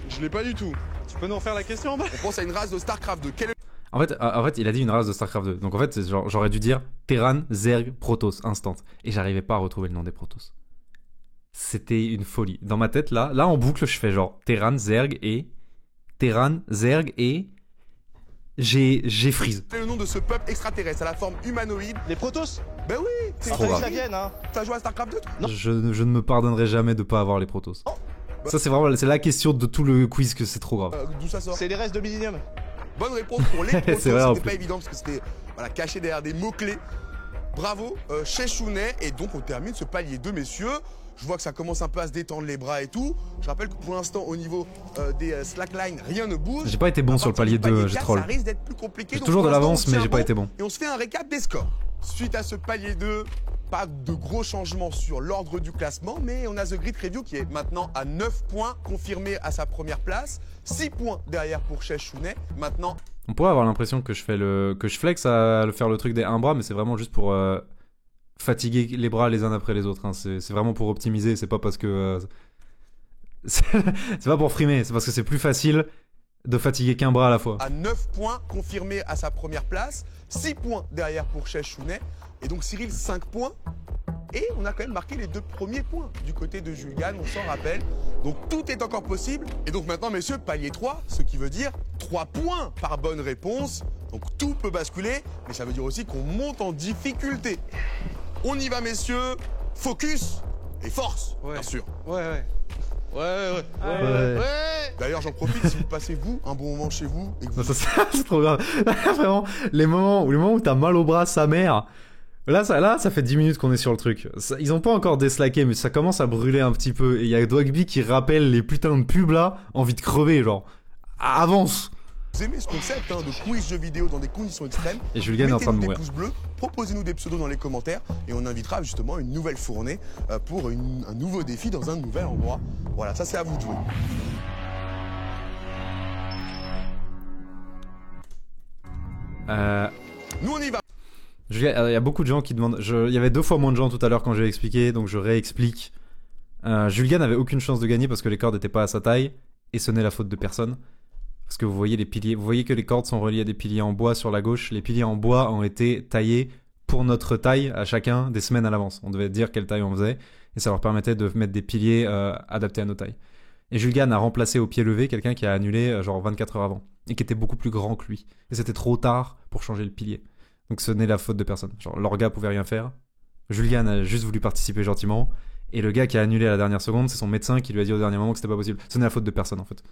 Je l'ai pas du tout. Tu peux nous refaire la question en bas? On pense à une race de StarCraft de quelle En fait, il a dit une race de StarCraft 2. Donc en fait, c'est genre, j'aurais dû dire Terran, Zerg, Protoss, instant. Et j'arrivais pas à retrouver le nom des Protoss. C'était une folie. Dans ma tête, là en boucle, je fais genre Terran, Zerg et... Terran, Zerg et... J'ai freeze. est le nom de ce peuple extraterrestre à la forme humanoïde? Les Protoss? Ben oui, trop Fallait que grave. ça vienne, hein. T'as joué à StarCraft 2 toi? Je ne me pardonnerai jamais de pas avoir les Protoss. Ça c'est vraiment c'est la question de tout le quiz que c'est trop grave. D'où ça sort? C'est les restes de Millennium. Bonne réponse pour les Protoss. C'est vrai, en C'était plus. pas évident parce que c'était voilà, caché derrière des mots-clés. Bravo, Chechounet. Et donc on termine ce palier 2, messieurs. Je vois que ça commence un peu à se détendre les bras et tout. Je rappelle que pour l'instant, au niveau des slacklines, rien ne bouge. J'ai pas été bon À sur le partir palier du 2, j'ai 4, troll. Ça risque d'être plus compliqué. J'ai donc toujours pour de l'instant, l'avance on mais tient j'ai pas bon. été bon. Et on se fait un récap des scores. Suite à ce palier 2, pas de gros changements sur l'ordre du classement, mais on a The Grid Review qui est maintenant à 9 points, confirmé à sa première place. 6 points derrière pour Chechounet. Maintenant, On pourrait avoir l'impression que je flex à faire le truc des un bras, mais c'est vraiment juste pour fatiguer les bras les uns après les autres. Hein. C'est vraiment pour optimiser, c'est pas parce que... c'est pas pour frimer, c'est parce que c'est plus facile de fatiguer qu'un bras à la fois. à 9 points, confirmé à sa première place. 6 points derrière pour Chechounet. Et donc Cyril, 5 points. Et on a quand même marqué les 2 premiers points du côté de Julgan, on s'en rappelle. Donc tout est encore possible. Et donc maintenant, messieurs, palier 3, ce qui veut dire 3 points par bonne réponse. Donc tout peut basculer, mais ça veut dire aussi qu'on monte en difficulté. On y va, messieurs. Focus et force, Ouais. bien sûr. Ouais. Ouais. D'ailleurs, j'en profite, si vous passez, vous, un bon moment chez vous, et que vous Non, ça, c'est trop grave. Vraiment, les moments où t'as mal au bras, sa mère. Là, ça fait 10 minutes qu'on est sur le truc. Ils ont pas encore déslaqué, mais ça commence à brûler un petit peu. Et il y a Dwagby qui rappelle les putains de pubs là, envie de crever, genre. Avance! vous aimez ce concept de quiz jeux vidéo dans des conditions extrêmes, Et Julien est en train de mettez-nous des mourir. pouces bleus, proposez-nous des pseudos dans les commentaires et on invitera justement une nouvelle fournée pour un nouveau défi dans un nouvel endroit. Voilà, ça c'est à vous de jouer. Nous on y va. Il y a beaucoup de gens qui demandent. Il y avait 2 fois moins de gens tout à l'heure quand j'ai expliqué, donc je réexplique. Julga n'avait aucune chance de gagner parce que les cordes n'étaient pas à sa taille, et ce n'est la faute de personne. Parce que vous voyez les piliers, vous voyez que les cordes sont reliées à des piliers en bois sur la gauche. Les piliers en bois ont été taillés pour notre taille à chacun des semaines à l'avance. On devait dire quelle taille on faisait, et ça leur permettait de mettre des piliers adaptés à nos tailles. Et Julgan a remplacé au pied levé quelqu'un qui a annulé genre 24 heures avant, et qui était beaucoup plus grand que lui. Et c'était trop tard pour changer le pilier. Donc ce n'est la faute de personne. Genre l'orga pouvait rien faire. Julgan a juste voulu participer gentiment. Et le gars qui a annulé à la dernière seconde, c'est son médecin qui lui a dit au dernier moment que c'était pas possible. Ce n'est la faute de personne en fait.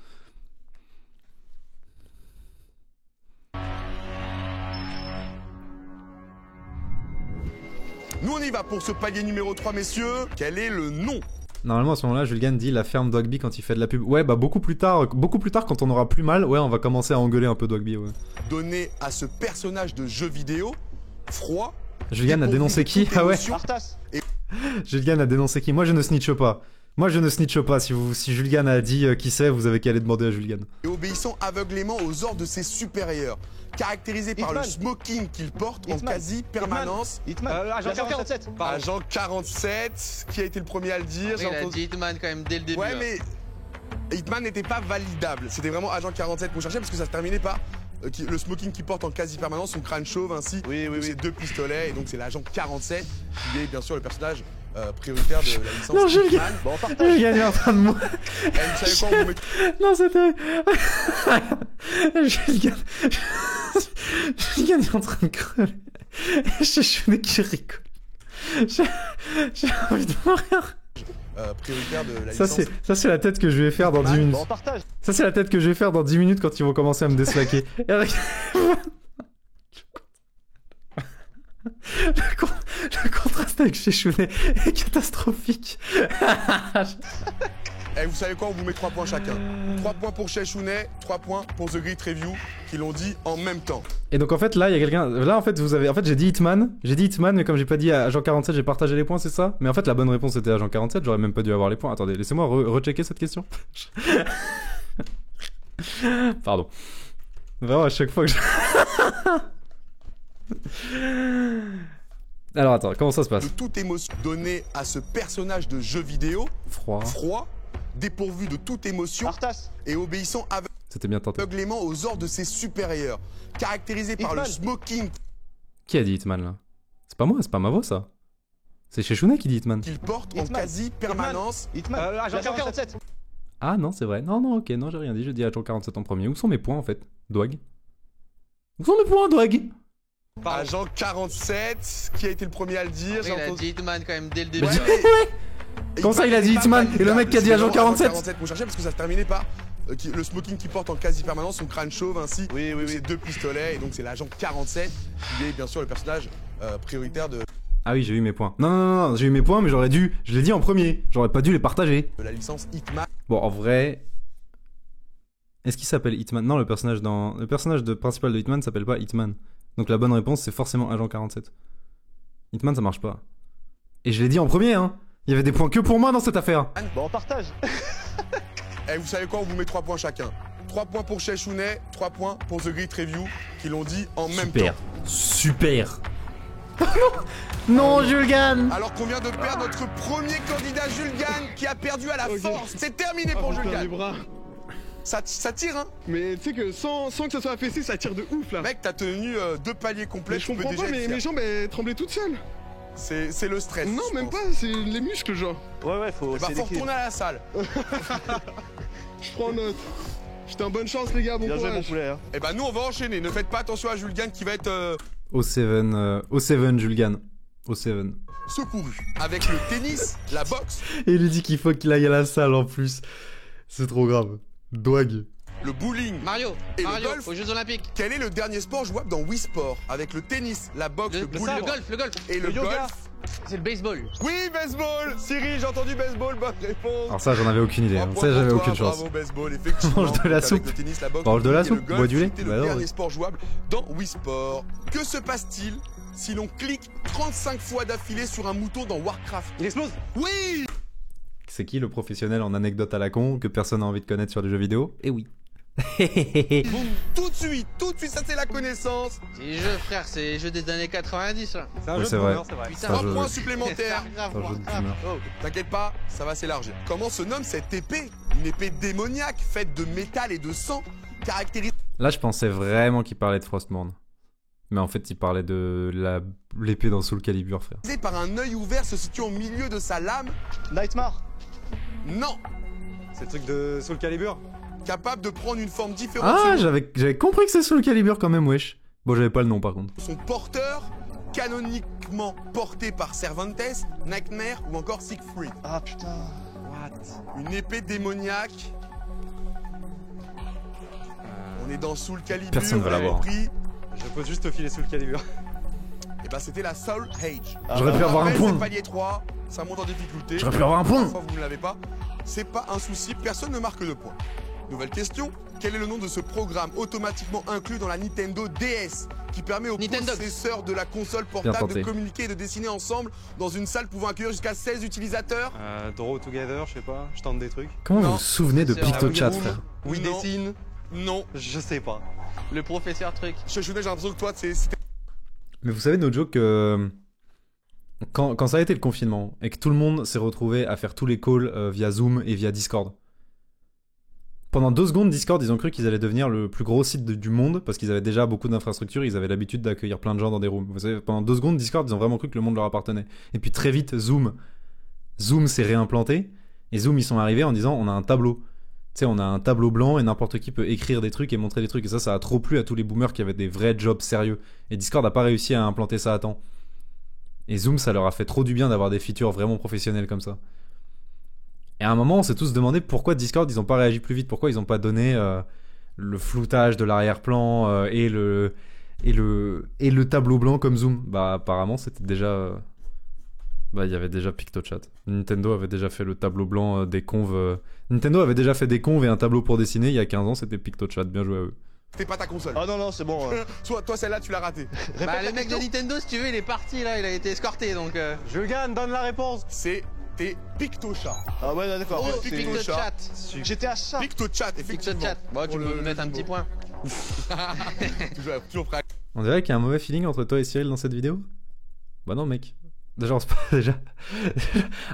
Nous on y va pour ce palier numéro 3 messieurs. Quel est le nom? Normalement à ce moment-là, Julgan dit la ferme Dogby quand il fait de la pub. Ouais, bah beaucoup plus tard quand on aura plus mal, ouais, on va commencer à engueuler un peu Dogby, ouais. Donné à ce personnage de jeu vidéo froid. Julgan a dénoncé qui? Ah ouais. Arthas. Julgan a dénoncé qui? Moi je ne snitche pas. Moi je ne snitche pas. Si Julgan a dit qui c'est, vous avez qu'à aller demander à Julgan. Et obéissant aveuglément aux ordres de ses supérieurs. Caractérisé par Hitman. le smoking qu'il porte en Hitman. quasi-permanence. Hitman. Agent 47. Agent 47, qui a été le premier à le dire. Après, il a dit Hitman quand même dès le début. Ouais, hein. mais Hitman n'était pas validable. C'était vraiment Agent 47 qu'on cherchait parce que ça se terminait par le smoking qu'il porte en quasi-permanence, son crâne chauve ainsi que ses 2 pistolets. Et donc c'est l'Agent 47 qui est bien sûr le personnage prioritaire de la licence Non, Julien. Hitman. Bon, on partage. Julgan est en train de mourir. Eh, vous savez quoi, on vous met... Non, c'était. Julgan est en train de crever. Et je suis qui rigole. J'ai envie de mourir. prioritaire de la Ça, licence. c'est la tête que je vais faire dans 10 minutes. Bon, on partage. Ça, c'est la tête que je vais faire dans 10 minutes quand ils vont commencer à me déslaquer. Et avec... le contraste avec Sheshune est catastrophique. Eh, vous savez quoi, on vous met 3 points chacun. 3 points pour Sheshune, 3 points pour The Great Review, qui l'ont dit en même temps. Et donc en fait là il y a quelqu'un. Là en fait vous avez. En fait j'ai dit Hitman, mais comme j'ai pas dit Agent 47, j'ai partagé les points, c'est ça? Mais en fait la bonne réponse c'était Agent 47, j'aurais même pas dû avoir les points. Attendez, laissez-moi rechecker cette question. Pardon. Vraiment à chaque fois que je. Alors attends, comment ça se De passe? toute émotion donnée à ce personnage de jeu vidéo, Froid. froid, dépourvu de toute émotion Arthas. et obéissant C'était bien tenté. aveuglément aux ordres de ses supérieurs. Caractérisé par le Hitman. smoking Qui a dit Hitman là? C'est pas moi, c'est pas ma voix ça. C'est Sheshune qui dit Hitman. qu'il porte en Hitman. quasi-permanence. Hitman. Agent 47. Ah non, c'est vrai. Non, ok, non, j'ai rien dit. Je dis Agent 47 en premier. Où sont mes points en fait? Dwag. Où sont mes points, Dwag? Agent 47, qui a été le premier à le dire. Après, il a dit Hitman quand même dès le début. Ouais, hein. mais... Comment ça, il a dit n'est pas Hitman? Et le validable. mec qui a dit C'est Agent vraiment 47? 47 qu'on cherchait parce que ça se terminait par le smoking qu'il porte en quasi-permanence, son crâne chauve ainsi que ses 2 pistolets. Et donc c'est l'Agent 47 qui est bien sûr le personnage prioritaire de Ah oui, j'ai eu mes points. Non, j'ai eu mes points, mais j'aurais dû. Je l'ai dit en premier. J'aurais pas dû les partager. la licence Hitman. Bon, en vrai. Est-ce qu'il s'appelle Hitman? Non, le personnage principal de Hitman s'appelle pas Hitman. Donc la bonne réponse, c'est forcément Agent 47. Hitman, ça marche pas. Et je l'ai dit en premier, hein. Il y avait des points que pour moi dans cette affaire. Bon, on partage. Eh, vous savez quoi, on vous met 3 points chacun. 3 points pour Sheshune, 3 points pour The Great Review, qui l'ont dit en même temps. Super. Non, Julgan. Alors qu'on vient de perdre notre premier candidat Julgan, qui a perdu à la force. C'est terminé pour Putain, les Julgan. bras. Ça tire, hein. Mais tu sais que sans que ça soit affaissé, ça tire de ouf là. Mec, t'as tenu 2 paliers complets, Mais je tu peux comprends déjà pas, être mais fier. mes jambes elles tremblaient toutes seules. C'est le stress. Non, je même pense. pas, c'est les muscles, genre. Ouais, faut. Bah, c'est faut l'équilibre. retourner à la salle. Je prends note. J'étais en bonne chance, les gars, bon Bien joué, mon courage. poulet. Hein. Et bah, nous, on va enchaîner. Ne faites pas attention à Julgan qui va être O7, Julgan. O7. secouru. Avec le tennis, la boxe, Et il lui dit qu'il faut qu'il aille à la salle en plus. C'est trop grave. Dwag. le bowling. Mario, Et le Mario, golf. aux Jeux Olympiques. Quel est le dernier sport jouable dans Wii Sport? Avec le tennis, la boxe, le, Le bowling golf. et le Le yoga. golf. C'est le baseball. Oui, baseball. Cyril, j'ai entendu baseball, bonne réponse. Alors ça, j'en avais aucune idée. 3 hein. pois Ça, pour j'avais toi, aucune chance. Bravo, baseball, effectivement. Mange de la Avec soupe. le tennis, la boxe, Mange de le la bowling et soupe, le bois du lait. golf, c'était Bah le non, dernier ouais. sport jouable dans Wii Sport. Que se passe-t-il si l'on clique 35 fois d'affilée sur un mouton dans Warcraft? Il explose. Oui. C'est qui le professionnel en anecdote à la con que personne n'a envie de connaître sur les jeux vidéo? Eh oui. Boum, tout de suite, ça c'est la connaissance. C'est les jeux, frère, c'est les jeux des années 90 là. C'est un Ouais, jeu c'est de vrai. bonheur, c'est vrai. Putain, Ça, Un je- point supplémentaire. grave, C'est un jeu de grave. boomer. Oh, t'inquiète pas, ça va s'élargir. Comment se nomme cette épée? Une épée démoniaque faite de métal et de sang, caractérisée Là, je pensais vraiment qu'il parlait de Frostmourne. Mais en fait, il parlait de l'épée dans Soul Calibur, frère. par un œil ouvert se situe au milieu de sa lame. Nightmare. Non, C'est le truc de Soul Calibur. capable de prendre une forme différente Ah, selon j'avais compris que c'est Soul Calibur quand même, wesh. Bon, j'avais pas le nom par contre. son porteur, canoniquement porté par Cervantes, Nightmare ou encore Siegfried. Ah putain. Une épée démoniaque. On est dans Soul Calibur. Personne va vous avez l'avoir. compris. Je peux juste te filer Soul Calibur. Et bah c'était la Soul Age. J'aurais pu avoir un Après, point. c'est palier 3, ça monte en difficulté. J'aurais pu avoir un point. Parfois vous ne l'avez pas. C'est pas un souci, personne ne marque de points. Nouvelle question, quel est le nom de ce programme automatiquement inclus dans la Nintendo DS qui permet aux Nintendo. possesseurs de la console Bien portable tenté. de communiquer et de dessiner ensemble dans une salle pouvant accueillir jusqu'à 16 utilisateurs? Draw Together, je sais pas, je tente des trucs. Comment Non. vous vous souvenez de C'est PictoChat, Boom. frère? Oui, Non. dessine. Non. Je sais pas. Le professeur truc. J'ai l'impression que toi, c'était Mais vous savez, no joke, quand ça a été le confinement et que tout le monde s'est retrouvé à faire tous les calls via Zoom et via Discord, pendant 2 secondes, Discord, ils ont cru qu'ils allaient devenir le plus gros site du monde parce qu'ils avaient déjà beaucoup d'infrastructures, ils avaient l'habitude d'accueillir plein de gens dans des rooms. Vous savez, pendant 2 secondes, Discord, ils ont vraiment cru que le monde leur appartenait. Et puis très vite, Zoom s'est réimplanté et Zoom, ils sont arrivés en disant on a un tableau. Tu sais, on a un tableau blanc et n'importe qui peut écrire des trucs et montrer des trucs. Et ça a trop plu à tous les boomers qui avaient des vrais jobs sérieux. Et Discord n'a pas réussi à implanter ça à temps. Et Zoom, ça leur a fait trop du bien d'avoir des features vraiment professionnelles comme ça. Et à un moment, on s'est tous demandé pourquoi Discord, ils ont pas réagi plus vite. Pourquoi ils ont pas donné le floutage de l'arrière-plan et le tableau blanc comme Zoom. Bah apparemment, c'était déjà... Bah il y avait déjà PictoChat. Nintendo avait déjà fait le tableau blanc des conves... Nintendo avait déjà fait des conves et un tableau pour dessiner il y a 15 ans, c'était PictoChat. Bien joué à eux. pas ta console. Ah non, non, c'est bon. Toi, celle-là, tu l'as ratée. Bah, le mec de Nintendo, si tu veux, il est parti là, il a été escorté donc. Je gagne, donne la réponse. C'était PictoChat. Ah ouais, d'accord. Oh, ouais, c'est- PictoChat. PictoChat. J'étais à ça. PictoChat, effectivement. PictoChat. Bon, tu Pour peux le me mettre un jeu de petit mots. point. toujours prêt. On dirait qu'il y a un mauvais feeling entre toi et Cyril dans cette vidéo. Bah non mec. Déjà on se parle déjà.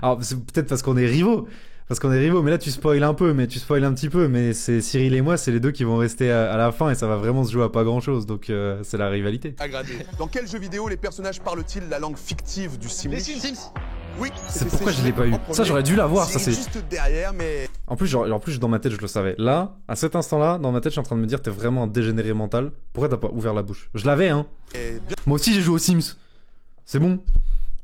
Alors c'est peut-être parce qu'on est rivaux. Parce qu'on est rivaux, mais là tu spoil un peu, mais tu spoil un petit peu, mais c'est Cyril et moi, c'est les deux qui vont rester à la fin et ça va vraiment se jouer à pas grand chose, donc c'est la rivalité. Agradé. Dans quel jeu vidéo les personnages parlent-ils la langue fictive du Les Simlish? Sims. Oui, C'est c'était pourquoi ces je l'ai jeux pas eu. en premier. Ça j'aurais dû l'avoir, ça Cyril c'est... juste derrière, mais En plus, dans ma tête je le savais. Là, à cet instant-là, dans ma tête je suis en train de me dire t'es vraiment un dégénéré mental. Pourquoi t'as pas ouvert la bouche? Je l'avais hein. bien Moi aussi j'ai joué aux Sims. C'est bon.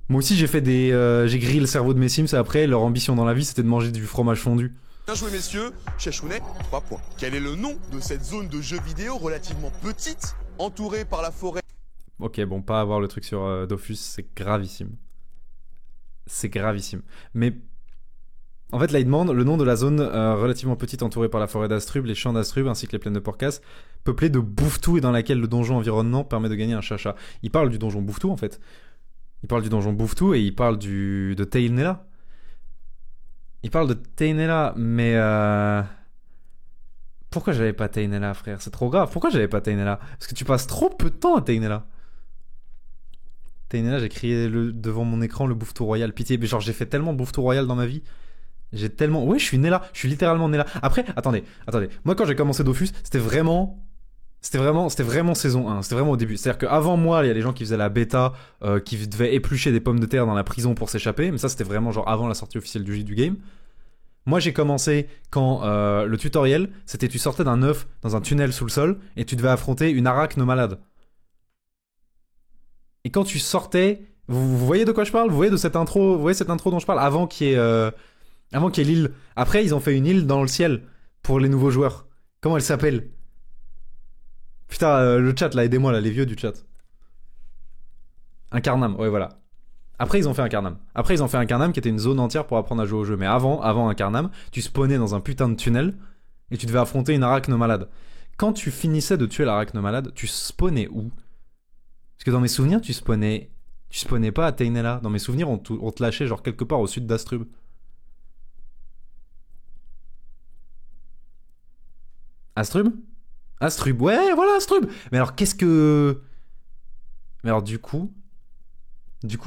Moi aussi j'ai fait j'ai grillé le cerveau de mes Sims et après leur ambition dans la vie c'était de manger du fromage fondu. joué messieurs. Chechounet, 3 points. Quel est le nom de cette zone de jeux vidéo relativement petite, entourée par la forêt? Ok, bon, pas avoir le truc sur Dofus, c'est gravissime. C'est gravissime. Mais en fait, là, il demande le nom de la zone relativement petite entourée par la forêt d'Astrub, les champs d'Astrub ainsi que les plaines de Porcas, peuplée de Bouftou et dans laquelle le donjon environnement permet de gagner un chacha. Il parle du donjon Bouftou en fait. Il parle du donjon Bouftou et il parle de Tailnela. Il parle de Tainela, mais pourquoi j'avais pas Tainela, frère? C'est trop grave. Pourquoi j'avais pas Tainela? Parce que tu passes trop peu de temps à Tainela. Tainela, j'ai crié devant mon écran le Bouftou Royal. Pitié, mais genre j'ai fait tellement Bouftou Royal dans ma vie. J'ai tellement... Ouais, je suis né là. Je suis littéralement né là. Après, attendez. Moi, quand j'ai commencé Dofus, c'était vraiment saison 1. C'était vraiment au début. C'est-à-dire qu'avant moi, il y a les gens qui faisaient la bêta, qui devaient éplucher des pommes de terre dans la prison pour s'échapper. Mais ça, c'était vraiment genre avant la sortie officielle du game. Moi, j'ai commencé quand le tutoriel, c'était tu sortais d'un œuf dans un tunnel sous le sol et tu devais affronter une arachne malade. Et quand tu sortais... Vous voyez de quoi je parle? Vous voyez de cette intro? Vous voyez cette intro dont je parle? Avant qu'il y ait l'île. Après, ils ont fait une île dans le ciel pour les nouveaux joueurs. Comment elle s'appelle? Putain, le chat là, aidez-moi là, les vieux du chat. Un Carnam, ouais voilà. Après ils ont fait un Carnam. Après ils ont fait un Carnam qui était une zone entière pour apprendre à jouer au jeu. Mais avant un Carnam, tu spawnais dans un putain de tunnel et tu devais affronter une arachne malade. Quand tu finissais de tuer l'arachne malade, tu spawnais où? Parce que dans mes souvenirs, tu spawnais pas à Tainela. Dans mes souvenirs, on te lâchait genre quelque part au sud d'Astrub. Astrub? Astrub, ouais, voilà, Astrub. Mais alors, qu'est-ce que... Mais alors, du coup,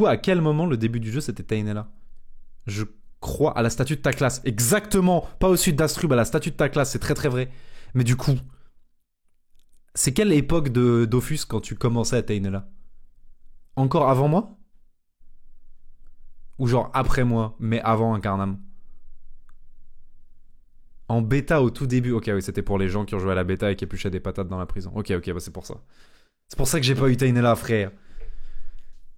à quel moment le début du jeu, c'était Tainela? Je crois à la statue de ta classe. Exactement, pas au sud d'Astrub, à la statue de ta classe, c'est très très vrai. Mais du coup, c'est quelle époque de Dofus quand tu commençais à Tainela? Encore avant moi? Ou genre après moi, mais avant Incarnam? En bêta au tout début. Ok, oui, c'était pour les gens qui ont joué à la bêta et qui épluchaient des patates dans la prison. Ok, bah c'est pour ça. C'est pour ça que j'ai pas eu Tainela, frère.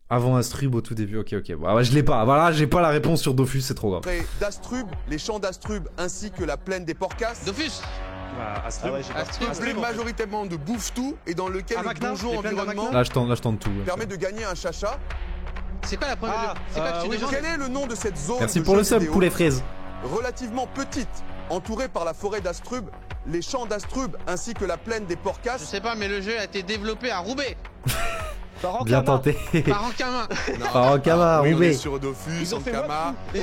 Avant Astrub au tout début. Ok, bah ouais, je l'ai pas. Voilà, j'ai pas la réponse sur Dofus, c'est trop grave. Près d'Astrub, les champs d'Astrub ainsi que la plaine des Porcas. Dofus. Bah, Astrub. Ah ouais, j'ai pas- Astrub. Peuplé majoritairement de Bouffetou et dans lequel Ah, le Macna, donjon les plaines de environnement Là, je tente tout. Ouais. permet de gagner un chacha. C'est pas la première. Ah, c'est pas que tu oui, demandes. Quel est le nom de cette zone Merci de pour jeu le sub, vidéo poulet fraise. relativement petite, entourée par la forêt d'Astrub, les champs d'Astrub ainsi que la plaine des Je Porcas? sais pas, mais le jeu a été développé à Roubaix. Par Bien Ankama. tenté. Par Ancamin. Par Ankama, Oui, on est Roubaix. sur Dofus, Ils ont fait Ankama. Mais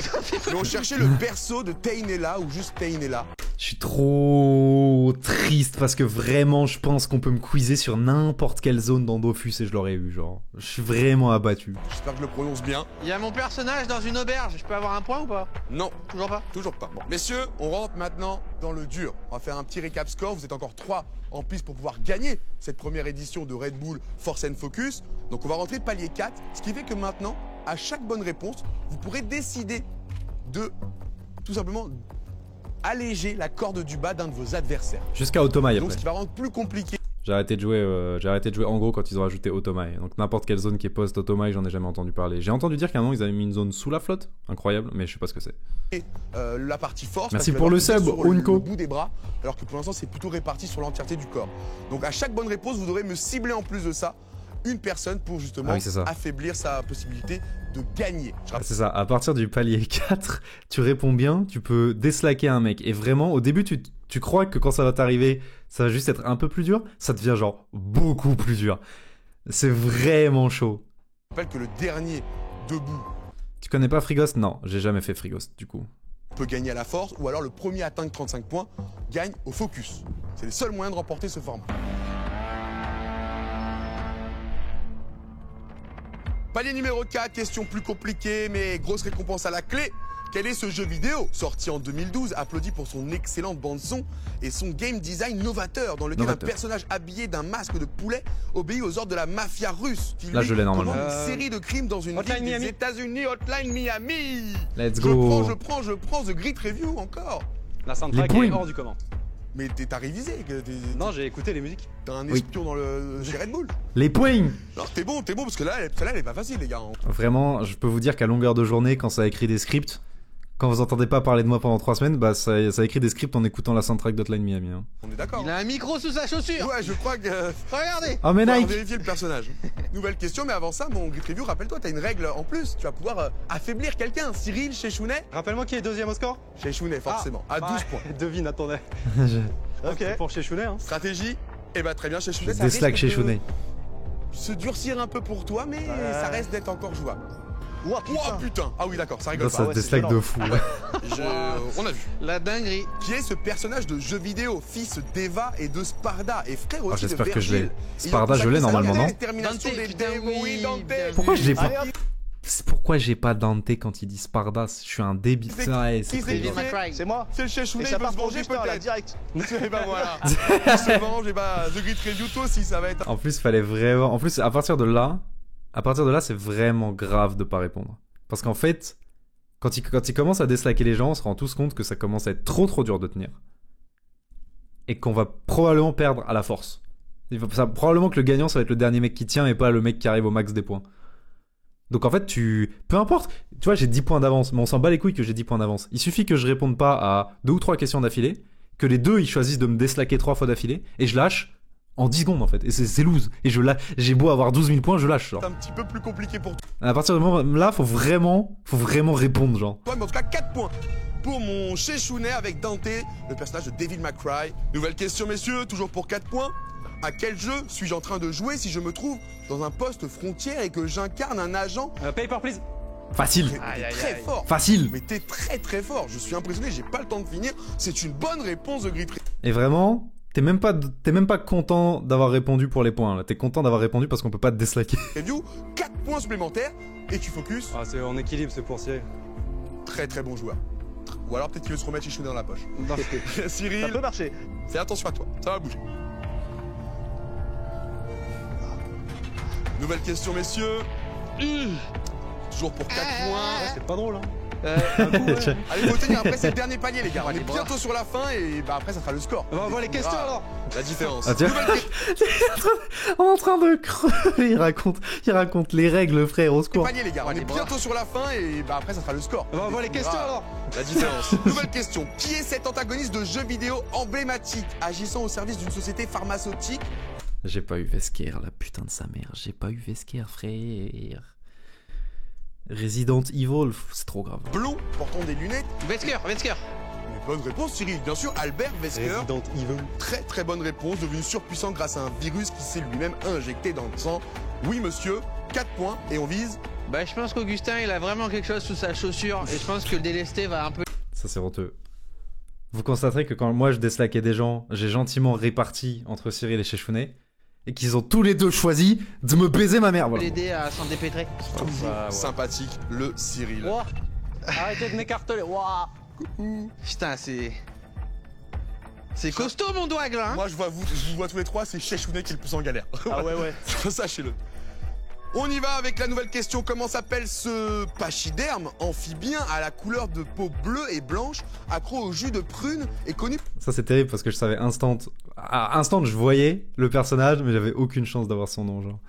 on cherchait le berceau de Tainela ou juste Tainela. Je suis trop triste parce que vraiment, je pense qu'on peut me quizer sur n'importe quelle zone dans Dofus et je l'aurais eu, genre. Je suis vraiment abattu. J'espère que je le prononce bien. Il y a mon personnage dans une auberge. Je peux avoir un point ou pas? Non, Toujours pas. toujours pas. Bon. Messieurs, on rentre maintenant dans le dur. On va faire un petit récap score. Vous êtes encore 3 en piste pour pouvoir gagner cette première édition de Red Bull Force and Focus. Donc on va rentrer palier 4, ce qui fait que maintenant, à chaque bonne réponse, vous pourrez décider de tout simplement alléger la corde du bas d'un de vos adversaires. Jusqu'à Otomaï Donc après. ce qui va rendre plus compliqué. J'ai arrêté de jouer en gros quand ils ont rajouté Otomaï. Donc n'importe quelle zone qui est post-Otomaï, j'en ai jamais entendu parler. J'ai entendu dire qu'à un moment ils avaient mis une zone sous la flotte. Incroyable, mais je sais pas ce que c'est. La partie force. Merci parce pour qu'elle le va sub, sur le Unko. bout des bras, alors que pour l'instant c'est plutôt réparti sur l'entièreté du corps. Donc à chaque bonne réponse, vous devrez me cibler en plus de ça une personne pour justement Ah oui, c'est ça. affaiblir sa possibilité de gagner. Je rappelle C'est ça, à partir du palier 4, tu réponds bien, tu peux déslaquer un mec. Et vraiment, au début, tu crois que quand ça va t'arriver, ça va juste être un peu plus dur. Ça devient genre beaucoup plus dur. C'est vraiment chaud. que le dernier debout Tu connais pas Frigos? Non, j'ai jamais fait Frigos, du coup. peut gagner à la force, ou alors le premier à atteindre 35 points gagne au focus. C'est les seuls moyens de remporter ce format. Palier numéro 4, question plus compliquée, mais grosse récompense à la clé. Quel est ce jeu vidéo, sorti en 2012, applaudi pour son excellente bande-son et son game design novateur, dans lequel Novateur. un personnage habillé d'un masque de poulet obéit aux ordres de la mafia russe, qui Là, lui je l'ai normalement. commande une série de crimes dans une Hotline ville des Miami. États-Unis, Hotline Miami. Let's Je go. prends The Grid Review encore. La soundtrack Les est points. hors du commun. Mais t'as révisé, Non, j'ai écouté les musiques. t'as un Oui. espion dans chez Red Bull. Les points! Non, t'es bon, parce que là, celle-là, elle est pas facile, les gars. Vraiment, je peux vous dire qu'à longueur de journée, quand ça écrit des scripts, quand vous entendez pas parler de moi pendant 3 semaines, bah ça écrit des scripts en écoutant la soundtrack d'Hotline Miami. Hein. On est d'accord. Il a un micro sous sa chaussure. Ouais, je crois que... Regardez. Oh mais On va Nike! vérifier le personnage. Nouvelle question, mais avant ça, mon Grid Review, rappelle-toi, t'as une règle en plus. Tu vas pouvoir affaiblir quelqu'un. Cyril, chez Chounet. Rappelle-moi qui est deuxième au score. Chez Chounet, forcément. À 12 points. Devine, attendez. Ok. Pour chez Chounet, hein. Stratégie. Eh bah très bien, chez Chounet. ça Deslack risque chez de Chounet. Se durcir un peu pour toi, mais ça reste d'être encore jouable. Ouah, Oh putain. putain. Ah oui, d'accord, ça rigole Ça pas. ouais, deslack c'est de fou. On a vu. La dinguerie. Qui est ce personnage de jeu vidéo, fils d'Eva et de Sparda et frère aussi de J'espère que je l'ai. Vergil. Sparda, je l'ai normalement, non? Détermination Dante, des putain, démons, oui, Dante. bien vu. Pourquoi je l'ai pas? Allez, hop. Pourquoi j'ai pas Dante quand il dit Sparda? Je suis un débile. C'est- Ouais, qui c'est c'est très qui bien. Devil May Cry. C'est moi. C'est le chez Chounet, Et il ça veut part se pour venger Justin, là, peut-être. direct. Et bah voilà. Il se venge, et bah The Grid Review, toi aussi, ça va être... En plus, fallait vraiment. En plus, à partir de là, c'est vraiment grave de pas répondre. Parce qu'en fait, quand il commence à déslaquer les gens, on se rend tous compte que ça commence à être trop dur de tenir. Et qu'on va probablement perdre à la force. Probablement que le gagnant, ça va être le dernier mec qui tient et pas le mec qui arrive au max des points. Donc en fait, peu importe. Tu vois, j'ai 10 points d'avance, mais on s'en bat les couilles que j'ai 10 points d'avance. Il suffit que je réponde pas à 2 ou 3 questions d'affilée, que les deux ils choisissent de me déslaquer 3 fois d'affilée, et je lâche en 10 secondes en fait. Et c'est loose. Et j'ai beau avoir 12 000 points, je lâche. Genre. C'est un petit peu plus compliqué pour À partir du moment là, faut vraiment répondre, genre. toi, mais en tout cas 4 points pour mon chez Chounet avec Dante, le personnage de Devil May Cry. Nouvelle question, messieurs, toujours pour 4 points. À quel jeu suis-je en train de jouer si je me trouve dans un poste frontière et que j'incarne un agent? Paper, please. Facile. T'es très fort. Facile. Mais t'es très fort. Je suis impressionné, j'ai pas le temps de finir. C'est une bonne réponse de Grid Review. Et vraiment, T'es même pas content d'avoir répondu pour les points, là. T'es content d'avoir répondu parce qu'on peut pas te déslaquer. Review, 4 points supplémentaires et tu focus. Ah, c'est en équilibre, c'est pour Cyril. Très très bon joueur. Ou alors peut-être qu'il veut se remettre Chichounet dans la poche. Non, ça Cyril, peut marcher. fais attention à toi, ça va bouger. Nouvelle question, messieurs. Toujours pour 4 points. C'est pas drôle, hein. Allez, faut tenir, après c'est le dernier palier, les gars. On les est bras. bientôt sur la fin et bah après ça fera le score. On va voir les questions alors. La différence. Ah, tiens. Nouvelle question. On est en train de crever. Il raconte les règles, frère, au secours. Palier, les gars. On les est bras. bientôt sur la fin et bah après ça fera le score. On va voir les questions alors. La différence. Nouvelle question. Qui est cet antagoniste de jeu vidéo emblématique agissant au service d'une société pharmaceutique? J'ai pas eu Vesker, la putain de sa mère. J'ai pas eu Vesker, frère. Resident Evil, c'est trop grave. Blond, portant des lunettes. Wesker. Mais bonne réponse, Cyril. Bien sûr, Albert Wesker. Resident Evil. Très très bonne réponse, devenu surpuissant grâce à un virus qui s'est lui-même injecté dans le sang. Oui, monsieur. 4 points et on vise. Bah, je pense qu'Augustin, il a vraiment quelque chose sous sa chaussure. Et je pense que le délesté va un peu. Ça, c'est honteux. Vous constaterez que quand moi je déslaquais des gens, j'ai gentiment réparti entre Cyril et Chichounet. Et qu'ils ont tous les deux choisi de me baiser ma mère. Voilà. l'aider à s'en dépêtrer. Bah, ouais. Sympathique, le Cyril. Ouah. Arrêtez de m'écarteler. Ouah. Putain, c'est. C'est costaud, mon doigt, là. Hein. Moi, je vous vois tous les trois, c'est Chichounet qui est le plus en galère. Ah ouais. Sachez-le. On y va avec la nouvelle question. Comment s'appelle ce pachyderme amphibien à la couleur de peau bleue et blanche, accro au jus de prune et connu? Ça, c'est terrible parce que je savais instant. À instant, je voyais le personnage, mais j'avais aucune chance d'avoir son nom. Genre.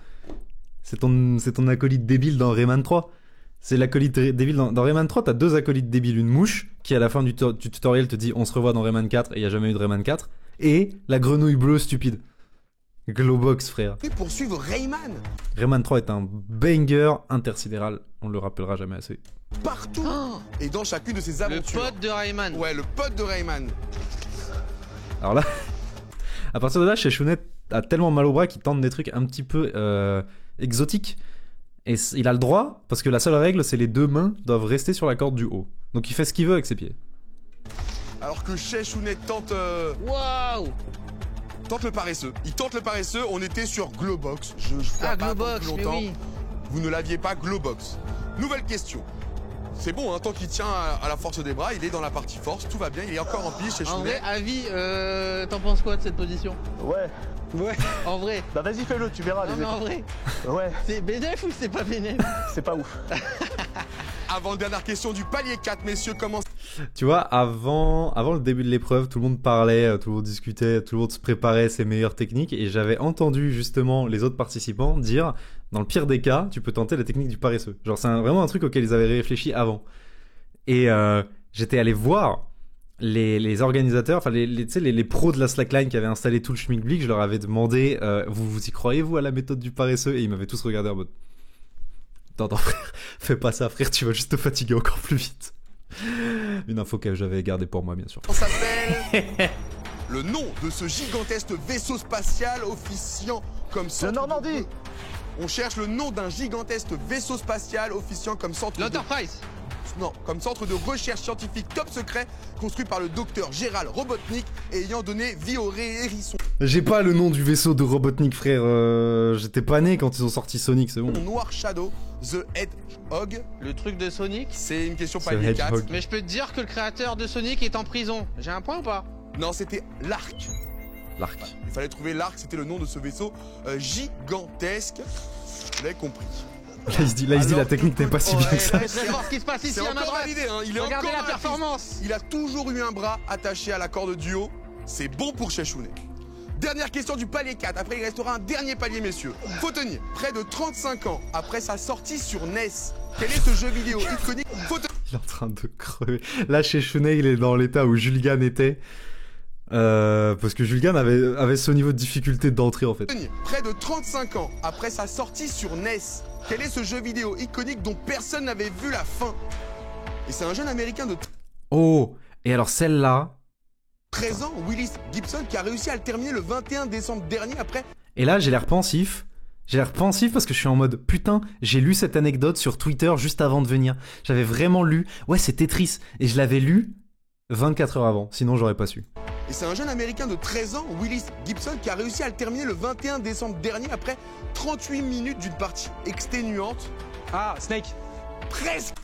C'est ton acolyte débile dans Rayman 3. C'est l'acolyte débile dans Rayman 3. T'as deux acolytes débiles. Une mouche qui, à la fin du tutoriel, te dit on se revoit dans Rayman 4 et il n'y a jamais eu de Rayman 4. Et la grenouille bleue stupide. Globox, frère. Poursuivre Rayman Rayman 3 est un banger intersidéral. On le rappellera jamais assez. partout et dans chacune de ses Le aventures. pote de Rayman. Ouais, le pote de Rayman. Alors là, à partir de là, Chichounet a tellement mal au bras qu'il tente des trucs un petit peu exotiques. Et il a le droit, parce que la seule règle, c'est les deux mains doivent rester sur la corde du haut. Donc il fait ce qu'il veut avec ses pieds. Alors que Chichounet tente Waouh. le paresseux. Il tente le paresseux, on était sur Globox. Je crois Ah, pas attendre Globox, plus mais longtemps. oui. Vous ne l'aviez pas, Globox. Nouvelle question. C'est bon, hein, tant qu'il tient à la force des bras, il est dans la partie force, tout va bien, il est encore en piste chez En Chounet. vrai, avis, t'en penses quoi de cette position? Ouais. En vrai. Bah vas-y, fais-le, tu verras. Non, mais en vrai. Ouais, C'est bénéf ou c'est pas bénéf? c'est pas ouf. Avant-dernière question du palier 4, messieurs, comment... Tu vois, avant le début de l'épreuve, tout le monde parlait, tout le monde discutait, tout le monde se préparait ses meilleures techniques. Et j'avais entendu justement les autres participants dire, dans le pire des cas, tu peux tenter la technique du paresseux. Genre c'est vraiment un truc auquel ils avaient réfléchi avant. Et j'étais allé voir les organisateurs, enfin les pros de la slackline qui avaient installé tout le schmilblick. Je leur avais demandé, vous y croyez vous à la méthode du paresseux? Et ils m'avaient tous regardé en mode, non frère, fais pas ça frère, tu vas juste te fatiguer encore plus vite. Une info que j'avais gardée pour moi bien sûr. On s'appelle le nom de ce gigantesque vaisseau spatial officiant comme centre... Le Normandie. On cherche le nom d'un gigantesque vaisseau spatial officiant comme centre... L'Enterprise. Non, comme centre de recherche scientifique top secret construit par le docteur Gérald Robotnik et ayant donné vie au hérisson J'ai pas le nom du vaisseau de Robotnik frère, j'étais pas né quand ils ont sorti Sonic, c'est bon. Noir Shadow, The Hedgehog. Le truc de Sonic. C'est une question C'est palier 4. Hedgehog. Mais je peux te dire que le créateur de Sonic est en prison. J'ai un point ou pas? Non, c'était l'Arc. L'arc. Il fallait trouver l'Arc, c'était le nom de ce vaisseau gigantesque. Vous l'avez compris. Là il se dit la technique n'est pas si bien que ça. C'est très fort ce qui se passe ici C'est à ma encore droite. validé, hein. Il est Regardez encore la dans piste. performance. Il a toujours eu un bras attaché à la corde du haut. C'est bon pour Chichounet. Dernière question du palier 4. Après, il restera un dernier palier, messieurs. Faut tenir. Près de 35 ans après sa sortie sur NES, quel est ce jeu vidéo iconique? Faut tenir. Il est en train de crever. Là chez Chichounet il est dans l'état où Julgan était. Parce que Julgan avait ce niveau de difficulté d'entrée en fait. Près de 35 ans après sa sortie sur NES, quel est ce jeu vidéo iconique dont personne n'avait vu la fin? Et c'est un jeune américain de Oh, et alors celle-là. 13 ans, Willis Gibson, qui a réussi à le terminer le 21 décembre dernier après... Et là j'ai l'air pensif. J'ai l'air pensif parce que je suis en mode putain, j'ai lu cette anecdote sur Twitter juste avant de venir. J'avais vraiment lu. Ouais, c'est Tetris. Et je l'avais lu 24 heures avant, sinon j'aurais pas su. Et c'est un jeune américain de 13 ans, Willis Gibson, qui a réussi à le terminer le 21 décembre dernier après 38 minutes d'une partie exténuante. Ah, Snake. Presque.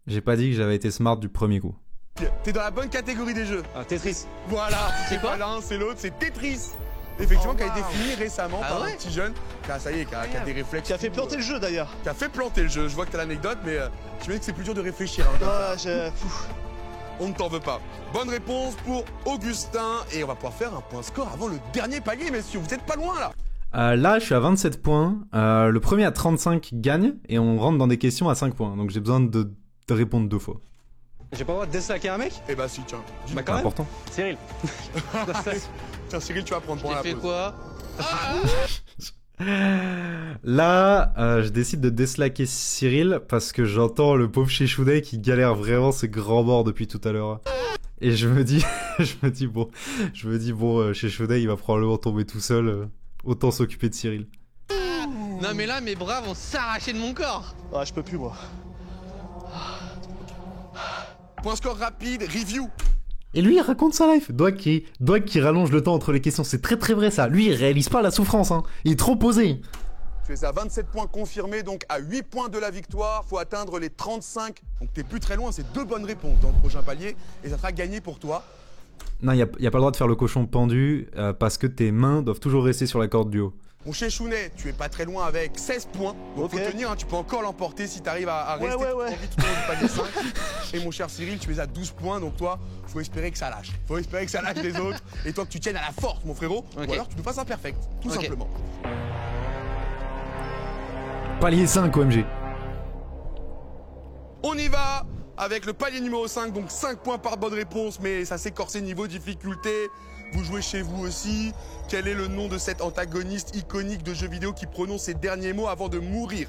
J'ai pas dit que j'avais été smart du premier coup. T'es dans la bonne catégorie des jeux. Ah, Tetris. Voilà, C'est quoi pas l'un, c'est l'autre, c'est Tetris. Effectivement, qui a été fini récemment Ah par ouais un petit jeune qui a, ça y est, qui a des réflexes. Qui a fait planter le jeu d'ailleurs. Qui a fait planter le jeu. Je vois que t'as l'anecdote, mais je me dis que c'est plus dur de réfléchir. Hein, comme ça. Ah, On ne t'en veut pas. Bonne réponse pour Augustin. Et on va pouvoir faire un point score avant le dernier palier, messieurs. Vous êtes pas loin là. Là, je suis à 27 points. Le premier à 35 gagne et on rentre dans des questions à 5 points. Donc j'ai besoin de répondre 2 fois. J'ai pas le droit de déslaquer un mec? Eh bah si, tiens. Bah C'est quand même. important. Cyril. Tiens, Cyril, tu vas prendre point à J'ai la fait pause. quoi? Là, je décide de déslaquer Cyril parce que j'entends le pauvre Chechounet qui galère vraiment ses grands morts depuis tout à l'heure. Et je me dis, bon, Chechounet il va probablement tomber tout seul. Autant s'occuper de Cyril. Non mais là mes bras vont s'arracher de mon corps. Ah, je peux plus moi. Point score rapide, review. Et lui, il raconte sa life. Doig qui rallonge le temps entre les questions. C'est très très vrai ça. Lui, il réalise pas la souffrance. Hein. Il est trop posé. Tu es à 27 points confirmés, donc à 8 points de la victoire. Faut atteindre les 35. Donc t'es plus très loin, c'est 2 bonnes réponses dans le prochain palier. Et ça sera gagné pour toi. Non, il y a pas le droit de faire le cochon pendu parce que tes mains doivent toujours rester sur la corde du haut. Mon Chechounet, tu es pas très loin avec 16 points. Donc Ok. faut tenir, hein, tu peux encore l'emporter si tu arrives à Ouais, rester ouais, tout ouais. en vie tout au long du palier 5. Et mon cher Cyril, tu es à 12 points, donc toi, faut espérer que ça lâche. Faut espérer que ça lâche les autres. Et toi que tu tiennes à la force, mon frérot. Ok. Ou alors tu nous fasses un perfect, tout Ok. simplement. Palier 5 OMG. On y va avec le palier numéro 5, donc 5 points par bonne réponse, mais ça s'est corsé niveau difficulté. Vous jouez chez vous aussi. Quel est le nom de cet antagoniste iconique de jeux vidéo qui prononce ses derniers mots avant de mourir?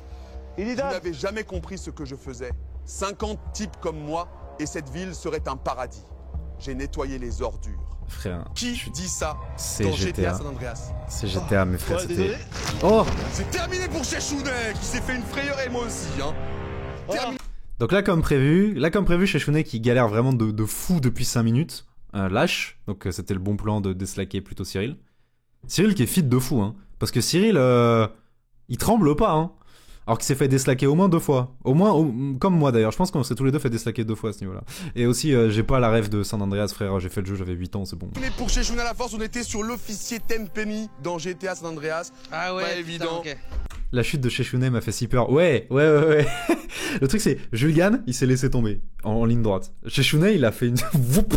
Vous Illidan. n'avez jamais compris ce que je faisais. 50 types comme moi, et cette ville serait un paradis. J'ai nettoyé les ordures. Frère, Qui dit ça c'est dans GTA GTA. San Andreas? C'est GTA, mes frères. Ouais, C'était. désolé. Oh. C'est terminé pour Chechounet, qui s'est fait une frayeur, et moi aussi. Hein. Terminé. Donc là, comme prévu, Chechounet qui galère vraiment de fou depuis 5 minutes. Lâche. Donc c'était le bon plan de déslaquer plutôt Cyril. Cyril qui est fit de fou, hein. Parce que Cyril, il tremble pas, hein. Alors qu'il s'est fait déslaquer au moins 2 fois. Au moins, comme moi d'ailleurs. Je pense qu'on s'est tous les deux fait déslaquer 2 fois à ce niveau-là. Et aussi, j'ai pas la rêve de San Andreas, frère. J'ai fait le jeu, j'avais 8 ans, c'est bon. Mais pour Chechounet à la force, on était sur l'officier Tempemi dans GTA San Andreas. Ah ouais. Pas putain, évident. ok. La chute de Chechounet m'a fait si peur. Ouais. Le truc c'est, Jules Gann, il s'est laissé tomber en ligne droite. Chechounet, il a fait une... Whoop.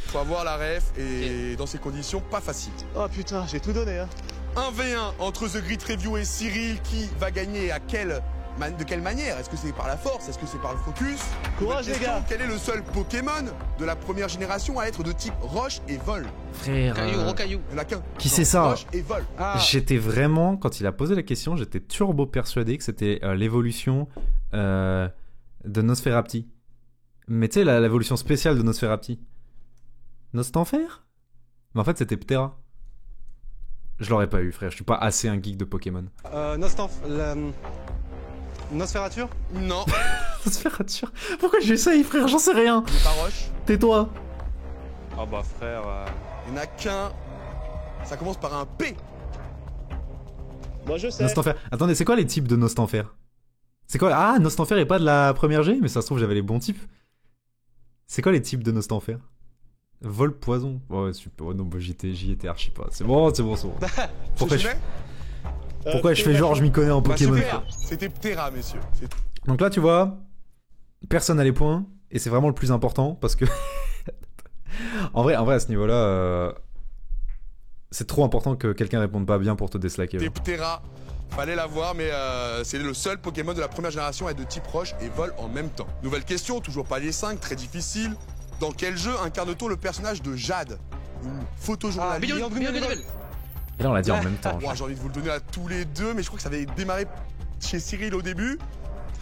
Faut avoir la ref, et dans ces conditions, pas facile. Oh putain, j'ai tout donné hein. 1v1 entre The Grit Review et Cyril, qui va gagner à de quelle manière? Est-ce que c'est par la force? Est-ce que c'est par le focus? Courage, Nouvelle les gars. question, quel est le seul Pokémon de la première génération à être de type roche et vol? Frère... Caillou, rocaillou. Il n'y en a qu'un. Qui Non, c'est ça? Roche et vol. Ah. J'étais vraiment, quand il a posé la question, j'étais turbo persuadé que c'était l'évolution de Nosferapti. Mais tu sais, l'évolution spéciale de Nosferapti. Nostanfer? Mais en fait, c'était Ptera. Je l'aurais pas eu, frère. Je suis pas assez un geek de Pokémon. Nosferature? Non, Nosferature? Pourquoi j'essaye, frère? J'en sais rien. il n'est pas roche. Tais-toi. Ah bah frère. Il n'y en a qu'un. Ça commence par un P. Moi je sais. Nostanfer. Attendez, c'est quoi les types de Nostanfer? C'est quoi? Ah, Nostanfer est pas de la première G, mais ça se trouve, j'avais les bons types. C'est quoi les types de Nostanfer? Vol poison. Ouais, super. Ouais, non, bah, j'y étais archi pas. C'est bon. Pourquoi je, Chechounet pourquoi je fais genre je m'y connais en Bah, Pokémon? super. frère. C'était Ptera, messieurs. Donc là, tu vois, personne n'a les points, et c'est vraiment le plus important, parce que... en vrai, à ce niveau-là, c'est trop important que quelqu'un réponde pas bien pour te déslaquer. C'était genre. Ptera. Fallait l'avoir, mais c'est le seul Pokémon de la première génération à être de type roche et vol en même temps. Nouvelle question, toujours palier 5, très difficile. Dans quel jeu incarne-t-on le personnage de Jade? Une photojournaliste. Beyond Good. Et là, on l'a dit en même temps. Ouah, j'ai envie de vous le donner à tous les deux, mais je crois que ça avait démarré chez Cyril au début.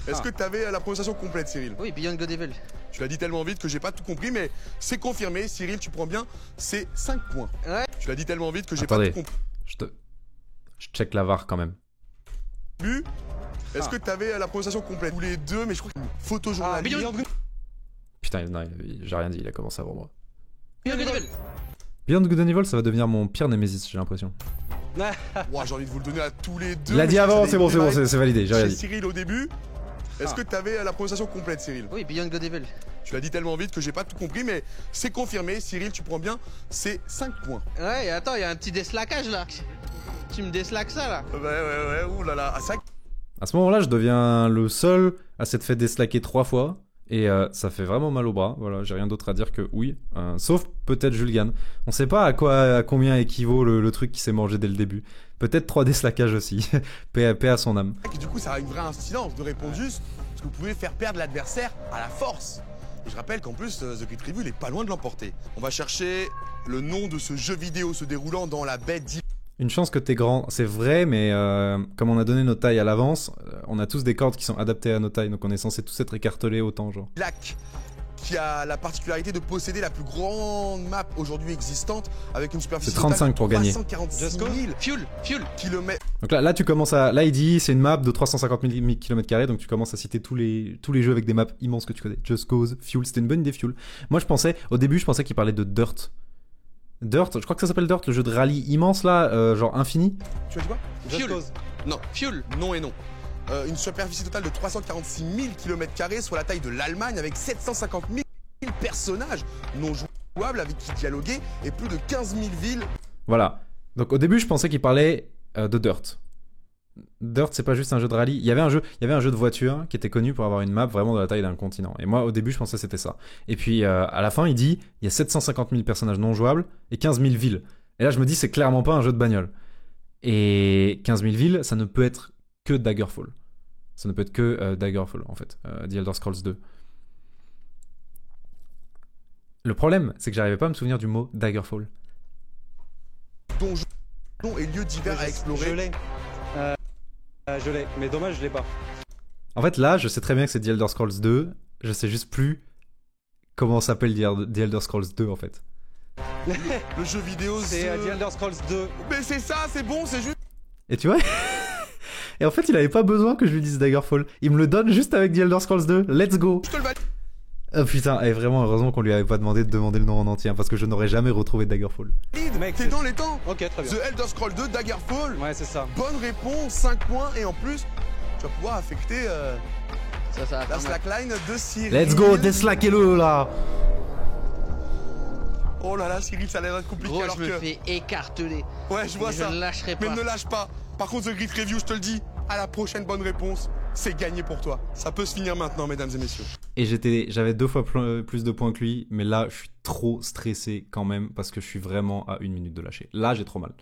Est-ce que tu avais la prononciation complète, Cyril? Oui, Beyond Good Evil. Tu l'as dit tellement vite que j'ai pas tout compris, mais c'est confirmé. Cyril, tu prends bien, c'est 5 points. Ouais. Tu l'as dit tellement vite que j'ai pas Attendez. tout compris. Je check la VAR quand même. Est-ce que tu avais la prononciation complète? Tous les deux, mais je crois que Ah, photojournaliste. Beyond Good. Putain, non, j'ai rien dit, il a commencé avant moi. Beyond Good Evil. Beyond Good and Evil, ça va devenir mon pire Nemesis, j'ai l'impression. Ouah, j'ai envie de vous le donner à tous les deux. Il l'a dit avant, J'avais c'est bon, démarré c'est validé, j'ai rien chez dit. Cyril au début. Est-ce que t'avais la prononciation complète, Cyril? Oui, Beyond Good Evil. Tu l'as dit tellement vite que j'ai pas tout compris, mais c'est confirmé. Cyril, tu prends bien, c'est 5 points. Ouais, et attends, il y a un petit déslaquage là. Tu me déslaques ça là. Ouais, oulala. Ah, ça... À ce moment-là, je deviens le seul à s'être fait déslaquer 3 fois. Et ça fait vraiment mal au bras. Voilà, j'ai rien d'autre à dire que oui. Sauf peut-être Julgan. On sait pas à combien équivaut le truc qui s'est mangé dès le début. Peut-être 3 déslaquages aussi. paix à son âme. Du coup, ça a une vraie incidence de répondre juste, parce que vous pouvez faire perdre l'adversaire à la force. Et je rappelle qu'en plus, The Great Review, il est pas loin de l'emporter. On va chercher le nom de ce jeu vidéo se déroulant dans la baie d'I. Une chance que t'es grand, c'est vrai, mais comme on a donné nos tailles à l'avance, on a tous des cordes qui sont adaptées à nos tailles, donc on est censé tous être écartelés autant, genre. Lac, qui a la particularité de posséder la plus grande map aujourd'hui existante, avec une superficie C'est 35 pour gagner. 346 000 Fuel. kilomètres. Donc là tu commences à... Là, il dit, c'est une map de 350 000 km², donc tu commences à citer tous les jeux avec des maps immenses que tu connais. Just Cause, Fuel, c'était une bonne idée, Fuel. Moi, au début, je pensais qu'il parlait de Dirt. Dirt, je crois que ça s'appelle Dirt, le jeu de rallye immense là, genre infini. Tu as dit quoi? Fuel. Non. Fuel. Non et non. Une superficie totale de 346 000 km², soit la taille de l'Allemagne, avec 750 000 personnages non jouables avec qui dialoguer et plus de 15 000 villes. Voilà. Donc au début, je pensais qu'il parlait de Dirt. Dirt, c'est pas juste un jeu de rallye. Il y avait un jeu de voiture qui était connu pour avoir une map vraiment de la taille d'un continent. Et moi, au début, je pensais que c'était ça. Et puis, à la fin, il dit il y a 750 000 personnages non jouables et 15 000 villes. Et là, je me dis, c'est clairement pas un jeu de bagnole. Et 15 000 villes, ça ne peut être que Daggerfall. Ça ne peut être que Daggerfall, en fait. The Elder Scrolls 2. Le problème, c'est que j'arrivais pas à me souvenir du mot Daggerfall. Donjons et lieux divers à explorer. Je l'ai, mais dommage, je l'ai pas. En fait, là, je sais très bien que c'est The Elder Scrolls 2. Je sais juste plus comment s'appelle The Elder Scrolls 2, en fait. Le jeu vidéo, C'est The Elder Scrolls 2. Mais c'est ça, c'est bon, c'est juste. Et tu vois Et en fait, il avait pas besoin que je lui dise Daggerfall. Il me le donne juste avec The Elder Scrolls 2. Let's go. Je te le valide. Oh putain, et vraiment, heureusement qu'on lui avait pas demandé de demander le nom en entier, hein, parce que je n'aurais jamais retrouvé Daggerfall. Mec, T'es dans les temps. Ok, très bien. The Elder Scrolls 2, Daggerfall. Ouais, c'est ça. Bonne réponse, 5 points. Et en plus, tu vas pouvoir affecter Ça va la faire mal. slackline de Cyril. Let's go, déslaquez-le là. Oh là là, Cyril, ça a l'air d'être compliqué Gros, alors je me que. fais écarteler. Ouais, je vois Mais ça. je ne lâcherai Mais pas. ne lâche pas. Par contre, The Great Review, je te le dis, à la prochaine bonne réponse, c'est gagné pour toi. Ça peut se finir maintenant, mesdames et messieurs. Et j'avais 2 fois plus de points que lui, mais là, je suis trop stressé quand même, parce que je suis vraiment à 1 minute de lâcher. Là, j'ai trop mal.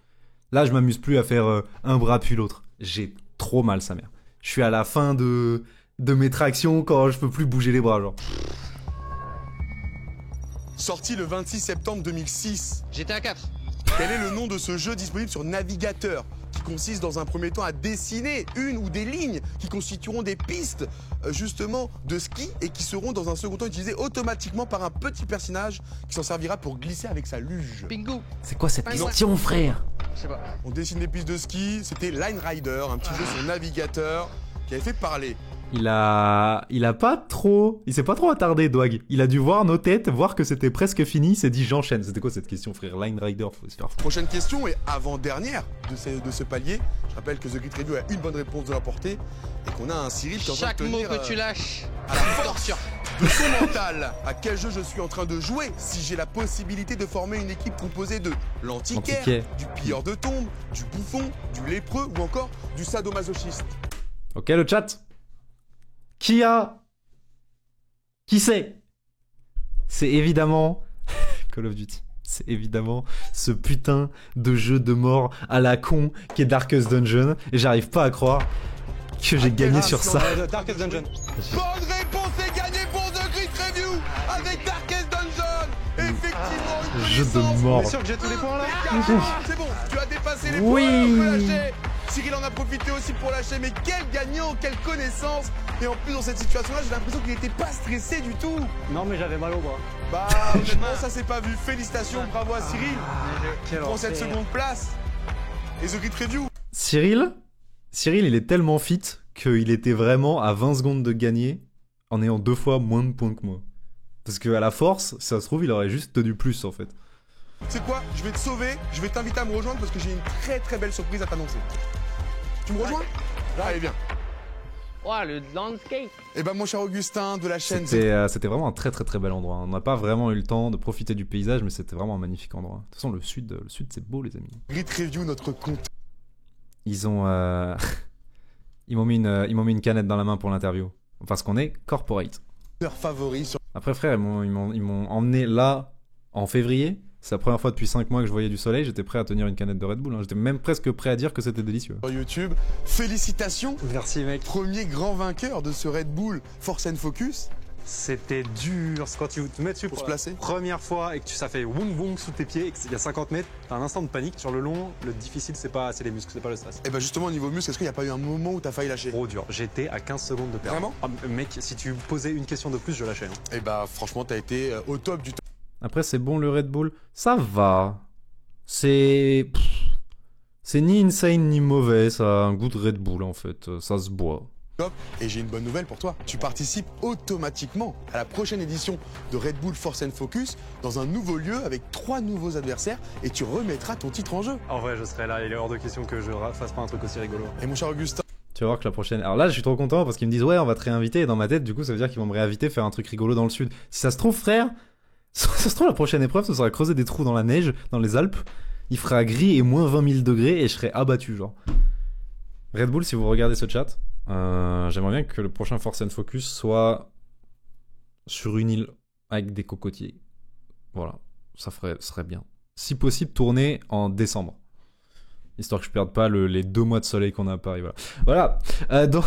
Là, je m'amuse plus à faire un bras puis l'autre. J'ai trop mal, sa mère. Je suis à la fin de mes tractions quand je peux plus bouger les bras, genre. Sorti le 26 septembre 2006, GTA 4. quel est le nom de ce jeu disponible sur navigateur qui consiste dans un premier temps à dessiner une ou des lignes qui constitueront des pistes justement de ski et qui seront dans un second temps utilisées automatiquement par un petit personnage qui s'en servira pour glisser avec sa luge. Bingo. C'est quoi cette Non. question, frère? Je sais pas. On dessine des pistes de ski, c'était Line Rider, un petit jeu sur navigateur qui avait fait parler. Il s'est pas trop attardé, Dwag. Il a dû voir nos têtes, voir que c'était presque fini, il s'est dit j'enchaîne. C'était quoi cette question, frère? Line Rider, faut se faire foutre. Prochaine question et avant-dernière de ce palier. Je rappelle que The Great Review a une bonne réponse de la portée et qu'on a un Cyril qui est en train de Chaque mot tenir que tu lâches. à la force de son mental. À quel jeu je suis en train de jouer si j'ai la possibilité de former une équipe composée de l'antiquaire, Antiquaire. du pilleur de tombes, du bouffon, du lépreux ou encore du sadomasochiste? Ok, le chat. Qui c'est? C'est évidemment Call of Duty. C'est évidemment ce putain de jeu de mort à la con qui est Darkest Dungeon. Et j'arrive pas à croire que j'ai gagné sur ça. Darkest Dungeon. Bonne réponse est gagnée pour The Great Review avec Darkest Dungeon. Effectivement, une Jeu de connaissance. mort. T'es sûr que j'ai tous les points là? C'est bon, tu as dépassé les Oui. points, on peut lâcher. Cyril en a profité aussi pour lâcher, mais quel gagnant, quelle connaissance. Et en plus dans cette situation-là, j'ai l'impression qu'il n'était pas stressé du tout. Non, mais j'avais mal au bras. Bah honnêtement, ça c'est pas vu. Félicitations, bravo à Cyril. Il prend cette seconde place. Et The Great Review. Cyril, il est tellement fit qu'il était vraiment à 20 secondes de gagner en ayant 2 fois moins de points que moi. Parce que à la force, si ça se trouve, il aurait juste tenu plus en fait. C'est quoi? Je vais te sauver, je vais t'inviter à me rejoindre parce que j'ai une très très belle surprise à t'annoncer. Tu me rejoins? Allez, viens. Ouah, le landscape. Eh ben mon cher Augustin de la chaîne... C'était vraiment un très très très bel endroit. On n'a pas vraiment eu le temps de profiter du paysage, mais c'était vraiment un magnifique endroit. De toute façon, le sud c'est beau, les amis. Grid Review, notre compte. Ils ont... ils m'ont mis une canette dans la main pour l'interview. Parce qu'on est corporate. Favori sur... Après, frère, ils m'ont emmené là, en février. C'est la première fois depuis 5 mois que je voyais du soleil. J'étais prêt à tenir une canette de Red Bull. Hein. J'étais même presque prêt à dire que c'était délicieux. YouTube. Félicitations. Merci mec. Premier grand vainqueur de ce Red Bull Force and Focus. C'était dur. C'est quand tu te mets dessus Pour pour se la placer. première fois et que ça fait woung woung sous tes pieds et qu'il y a 50 mètres, t'as un instant de panique. Sur le long, le difficile c'est les muscles, c'est pas le stress. Et ben justement au niveau muscle, est-ce qu'il n'y a pas eu un moment où t'as failli lâcher? Trop dur. J'étais à 15 secondes de perdre. Vraiment? Ah, mec, si tu posais une question de plus, je lâchais. Hein. Et bah franchement t'as été au top du top. Après, c'est bon le Red Bull. Ça va. C'est ni insane ni mauvais. Ça a un goût de Red Bull en fait. Ça se boit. Et j'ai une bonne nouvelle pour toi. Tu participes automatiquement à la prochaine édition de Red Bull Force and Focus dans un nouveau lieu avec 3 nouveaux adversaires et tu remettras ton titre en jeu. En vrai, je serais là. Il est hors de question que je fasse pas un truc aussi rigolo. Et mon cher Augustin, Tu vas voir que la prochaine... Alors là, je suis trop content parce qu'ils me disent ouais, on va te réinviter. Et dans ma tête, du coup, ça veut dire qu'ils vont me réinviter faire un truc rigolo dans le sud. Si ça se trouve, frère, ça se trouve, la prochaine épreuve, ce sera creuser des trous dans la neige, dans les Alpes. Il fera gris et moins 20 000 degrés et je serai abattu, genre. Red Bull, si vous regardez ce chat, j'aimerais bien que le prochain Force and Focus soit sur une île avec des cocotiers. Voilà, ça serait bien. Si possible, tourner en décembre. Histoire que je perde pas les 2 mois de soleil qu'on a à Paris. Voilà. Donc,